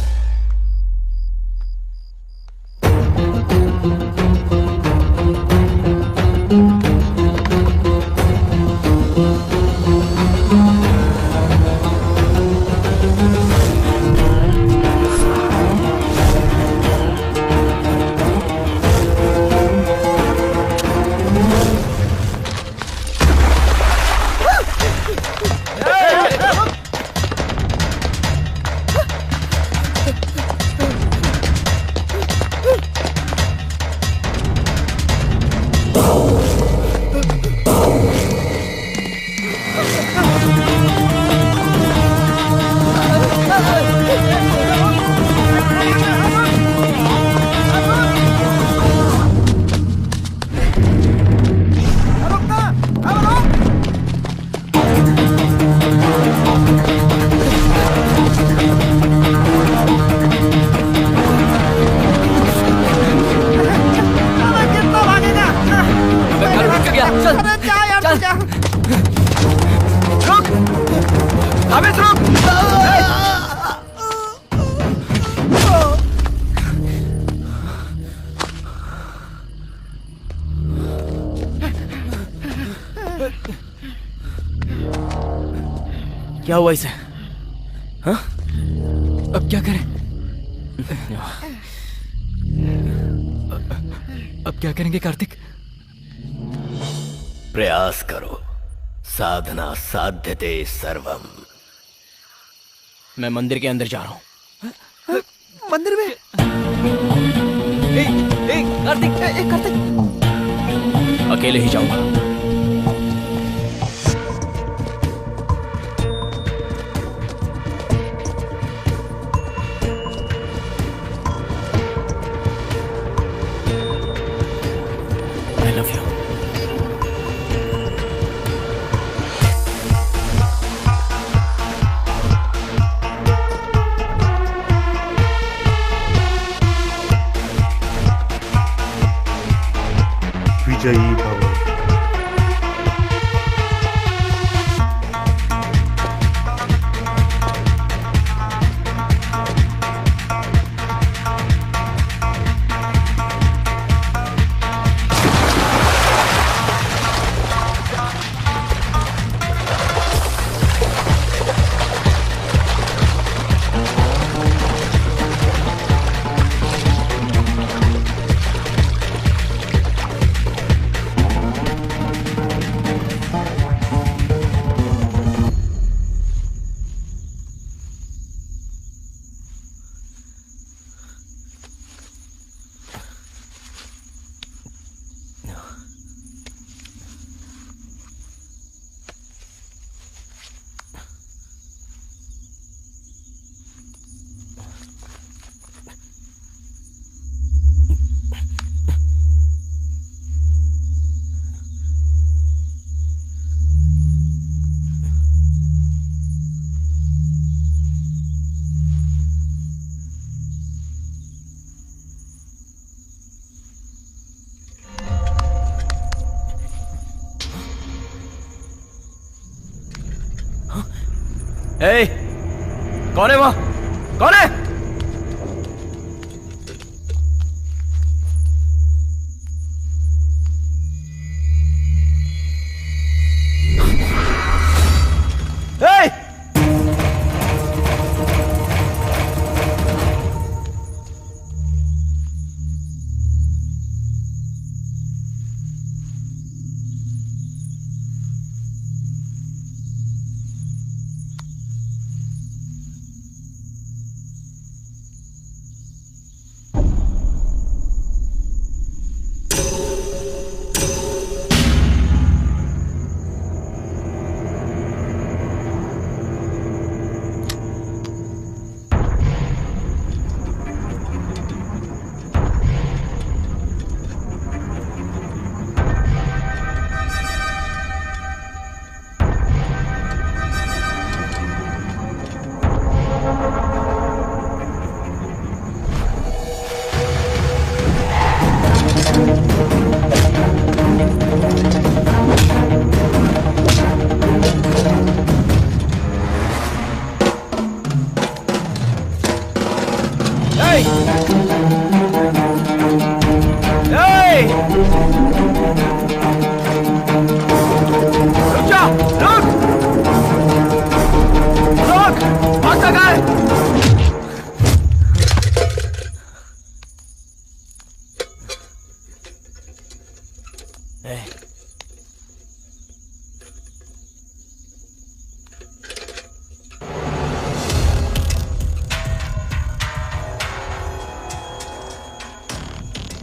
अबे रुक! क्या हुआ इसे? हाँ? अब क्या करें? अब क्या करेंगे कार्तिक? प्रयास करो, साधना साध्यते सर्वम। मैं मंदिर के अंदर जा रहा हूँ। मंदिर में? कार्तिक, कार्तिक। अकेले ही जाऊंगा। I love you. विजयी भव। ए, कौन है वहां? कौन है?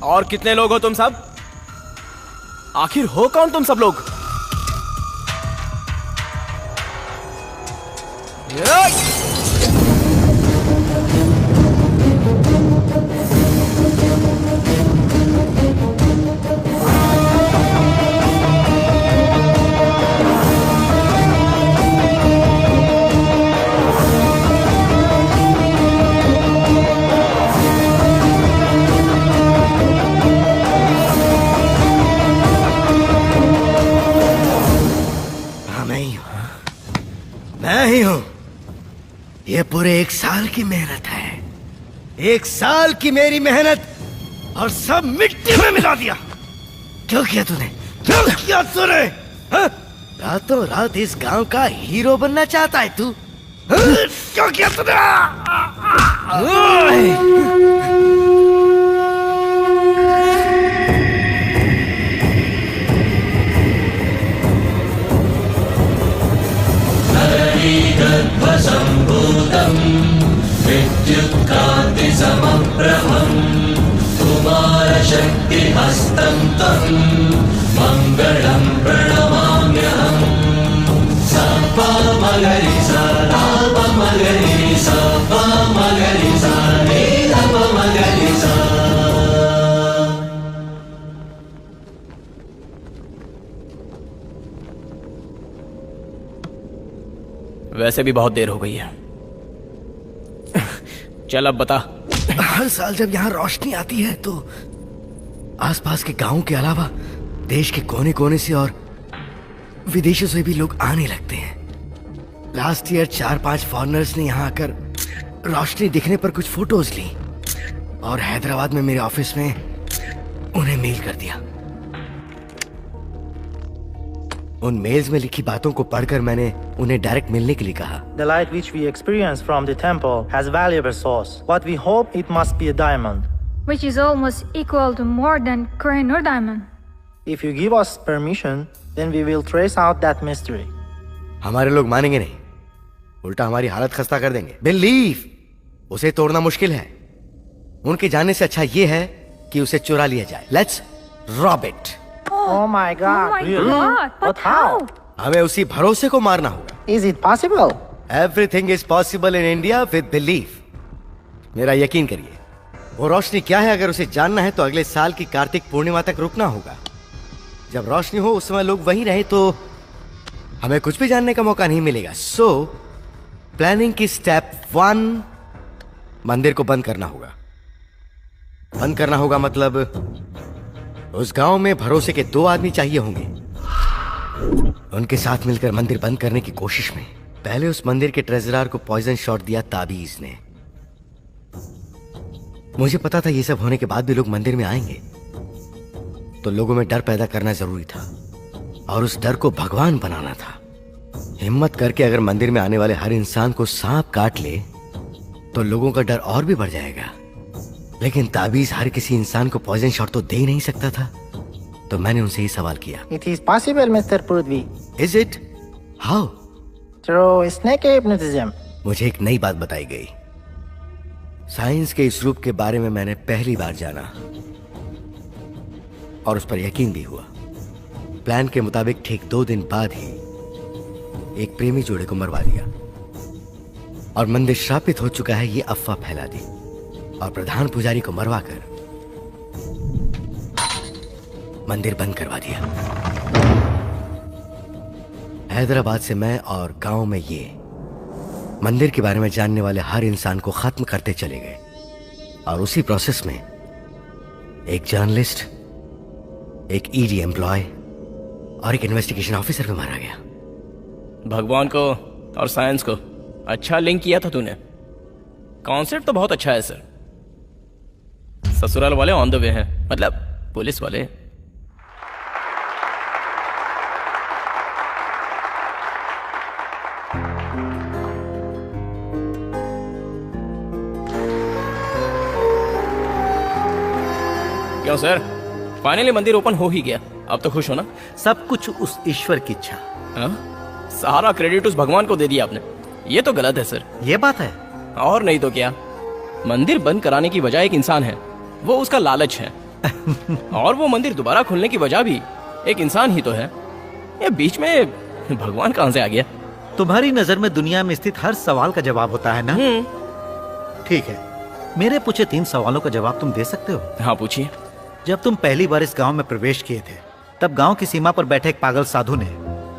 और कितने लोग हो तुम सब? आखिर हो कौन तुम सब लोग? मैं ही हूं। पूरे 1 साल की मेहनत है, 1 साल की मेरी मेहनत, और सब मिट्टी में मिला दिया। क्यों किया तूने, क्यों किया तूने? हाँ? रातों रात इस गांव का हीरो बनना चाहता है तू? हाँ? क्यों किया तूने? गर्भसम्भूतम् विद्युत्कान्तिसमप्रभम् कुमारशक्तिहस्तं त्वं मङ्गलं प्रणमाम्यहम् सा पा मगरि सा ला पा मगरि सा पा मगरि सा नी ला पा मगरि सा। वैसे भी बहुत देर हो गई है। चल अब बता। हर साल जब यहाँ रोशनी आती है तो आसपास के गांवों के अलावा देश के कोने कोने से और विदेशों से भी लोग आने लगते हैं। लास्ट ईयर 4-5 फॉरेनर्स ने यहाँ आकर रोशनी दिखने पर कुछ फोटोज ली और हैदराबाद में मेरे ऑफिस में उन्हें मेल कर दिया। उन मेल्स में लिखी बातों को पढ़कर मैंने उन्हें डायरेक्ट मिलने के लिए कहा। The light which we experience from the temple has valuable source. What we hope it must be a diamond. Which is almost equal to more than Kohinoor diamond. If you give us permission, then we will trace out that mystery. हमारे लोग मानेंगे नहीं, उल्टा हमारी हालत खस्ता कर देंगे। बिलीव उसे तोड़ना मुश्किल है। उनके जाने से अच्छा ये है कि उसे चुरा लिया जाए। Let's rob it. Oh my God! Really? But how? हमें उसी भरोसे को मारना होगा। Is it possible? Everything is possible in India with belief. मेरा यकीन करिए, वो रोशनी क्या है अगर उसे जानना है तो अगले साल की कार्तिक पूर्णिमा तक रुकना होगा। जब रोशनी हो उस समय लोग वहीं रहे तो हमें कुछ भी जानने का मौका नहीं मिलेगा। सो प्लानिंग की स्टेप 1, मंदिर को बंद करना होगा। बंद करना होगा मतलब उस गांव में भरोसे के 2 आदमी चाहिए होंगे। उनके साथ मिलकर मंदिर बंद करने की कोशिश में पहले उस मंदिर के ट्रेजरर को पॉइजन शॉट दिया ताबीज ने। मुझे पता था ये सब होने के बाद भी लोग मंदिर में आएंगे, तो लोगों में डर पैदा करना जरूरी था और उस डर को भगवान बनाना था। हिम्मत करके अगर मंदिर में आने वाले हर इंसान को सांप काट ले तो लोगों का डर और भी बढ़ जाएगा। लेकिन ताबीज हर किसी इंसान को पॉइजन शॉट तो दे ही नहीं सकता था, तो मैंने उनसे ये सवाल किया। It is possible, Mr. Prudvi. Is it? How? Through snake hypnotism. मुझे एक नई बात बताई गई। साइंस के इस रूप के बारे में मैंने पहली बार जाना और उस पर यकीन भी हुआ। प्लान के मुताबिक ठीक 2 दिन बाद ही एक प्रेमी जोड़े को मरवा दिया और मंदिर श्रापित हो चुका है ये अफवाह फैला दी और प्रधान पुजारी को मरवाकर मंदिर बंद करवा दिया। हैदराबाद से मैं और गांव में ये मंदिर के बारे में जानने वाले हर इंसान को खत्म करते चले गए और उसी प्रोसेस में एक जर्नलिस्ट, एक ईडी एम्प्लॉय और एक इन्वेस्टिगेशन ऑफिसर भी मारा गया। भगवान को और साइंस को अच्छा लिंक किया था तूने। कॉन्सेप्ट तो बहुत अच्छा है सर। ससुराल वाले ऑन द वे हैं, मतलब पुलिस वाले। क्यों सर, फाइनली मंदिर ओपन हो ही गया, अब तो खुश हो ना? सब कुछ उस ईश्वर की इच्छा। सारा क्रेडिट उस भगवान को दे दिया आपने, ये तो गलत है सर। ये बात है और नहीं तो क्या। मंदिर बंद कराने की वजह एक इंसान है, वो उसका लालच है। और वो मंदिर दोबारा खुलने की वजह भी एक इंसान ही तो है। ये बीच में भगवान कहां से आ गया? तुम्हारी नजर में दुनिया में स्थित हर सवाल का जवाब होता है ना? ठीक है, मेरे पूछे 3 सवालों का जवाब तुम दे सकते हो? हाँ पूछिए। जब तुम पहली बार इस गांव में प्रवेश किए थे तब गांव की सीमा पर बैठे एक पागल साधु ने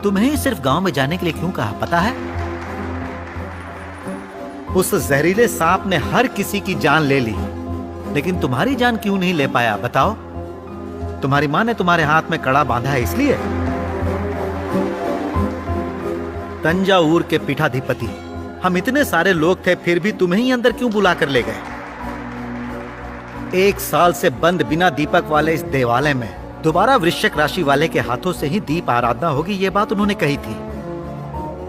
तुम्हें सिर्फ गांव में जाने के लिए क्यों कहा, पता है? उस जहरीले सांप ने हर किसी की जान ले ली, लेकिन तुम्हारी जान क्यों नहीं ले पाया, बताओ? तुम्हारी माँ ने तुम्हारे हाथ में कड़ा बांधा है इसलिए? तंजावुर के पीठाधिपति हम इतने सारे लोग थे, फिर भी तुम्हें ही अंदर क्यों बुला कर ले गए? 1 साल से बंद बिना दीपक वाले इस देवालय में दोबारा वृश्चिक राशि वाले के हाथों से ही दीप आराधना होगी, ये बात उन्होंने कही थी।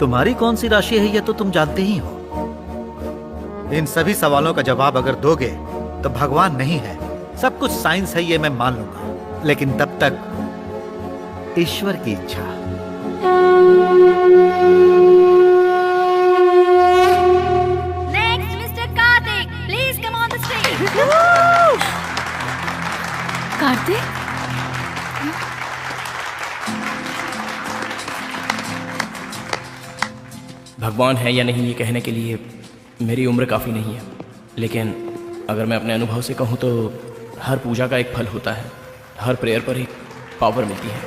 तुम्हारी कौन सी राशि है ये तो तुम जानते ही हो। इन सभी सवालों का जवाब अगर दोगे तो भगवान नहीं है, सब कुछ साइंस है, ये मैं मान लूंगा, लेकिन तब तक ईश्वर की इच्छा। Next mister Kartik, please come on the stage. Kartik, भगवान है या नहीं ये कहने के लिए मेरी उम्र काफ़ी नहीं है, लेकिन अगर मैं अपने अनुभव से कहूँ तो हर पूजा का एक फल होता है, हर प्रेयर पर एक पावर मिलती है।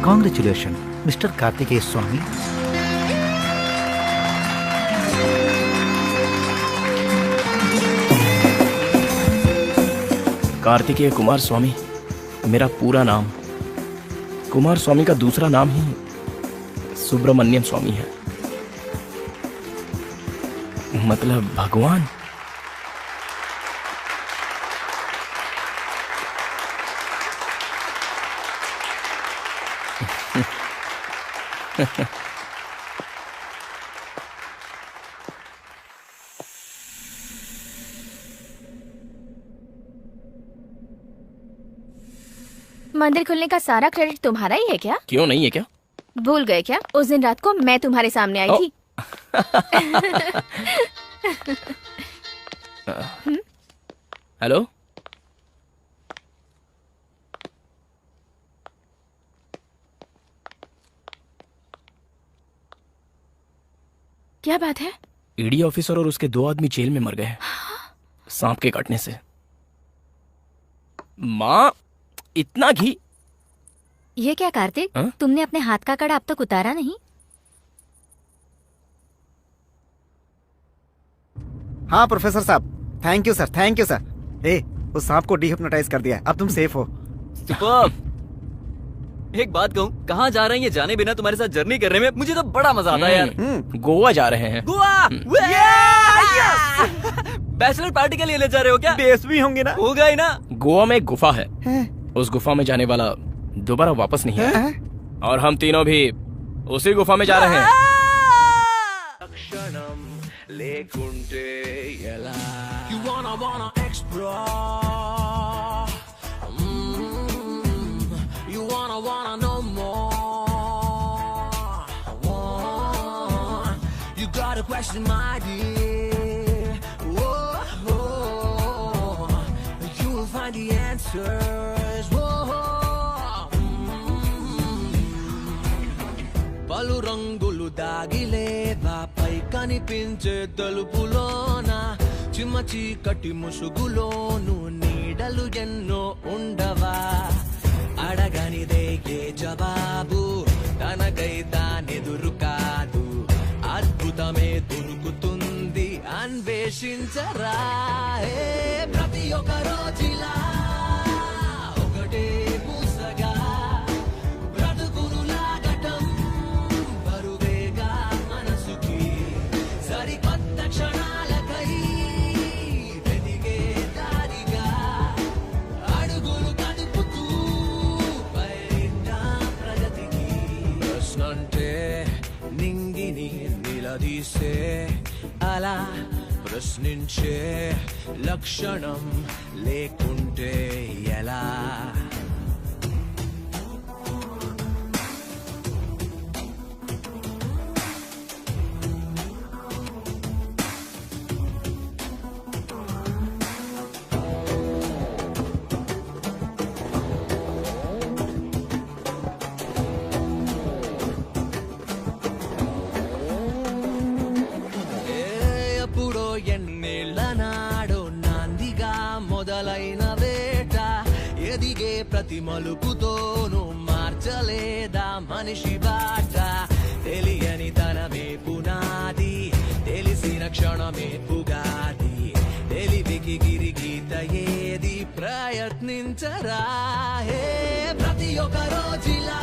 कॉन्ग्रेचुलेशन मिस्टर कार्तिकेय स्वामी। कार्तिकेय कुमार स्वामी मेरा पूरा नाम। कुमार स्वामी का दूसरा नाम ही सुब्रमण्यम स्वामी है, मतलब भगवान। मंदिर खुलने का सारा क्रेडिट तुम्हारा ही है क्या? क्यों नहीं है क्या? भूल गए क्या? उस दिन रात को मैं तुम्हारे सामने आई थी। हेलो, क्या बात है? ईडी ऑफिसर और उसके 2 आदमी जेल में मर गए सांप के काटने से। माँ, इतना घी! ये क्या कार्तिक, तुमने अपने हाथ का कड़ा अब तक उतारा नहीं? हाँ प्रोफेसर साहब, thank you sir, thank you sir. ए, उस सांप को डिहिप्नोटाइज कर दिया, अब तुम सेफ हो। एक बात कहूँ, कहाँ जा रहे हैं ये जाने बिना तुम्हारे साथ जर्नी करने में मुझे तो बड़ा मजा आता है यार। गोवा जा रहे हैं। गोवा! बैचलर पार्टी के लिए ले जा रहे हो क्या? बेस भी होंगे ना? होगा ही ना। गोवा में एक गुफा है, उस गुफा में जाने वाला दोबारा वापस नहीं है, और हम तीनों भी उसी गुफा में जा रहे हैं। Question, my dear. Whoa, whoa. You will find the answers. Whoa. పలు రంగులు దాగిలేవా పై కనిపించే తలుపులోన చిమ్మ చీకటి ముసుగులోను నీడలు ఎన్నో ఉండవా అడగనిదే ఏ జవాబు తనకై తానెదురు కాదు అద్భుతమే దొరుకుతుంది అన్వేషించరా ప్రతి ఒక్క రోజులా ఒకటే పూసగా బ్రతుకును లాగటం బరువేగా మనసుకి సరికొత్త క్షణాలకై వెదిగే దారిగా అడుగులు కదుపుతూ పయనిద్దాం ప్రగతికి ప్రశ్నంటే నింగిని నిలదీసే అలా ప్రశ్నించే లక్షణం లేకుంటే ఎలా ప్రతి మలుపుతోను మార్చలేదా మనిషి బాట తెలియని తనమే పునాది తెలిసిన క్షణమే పుగాది తెలివికి గిరిగీత ఏది ప్రయత్నించరా ప్రతి करो जिला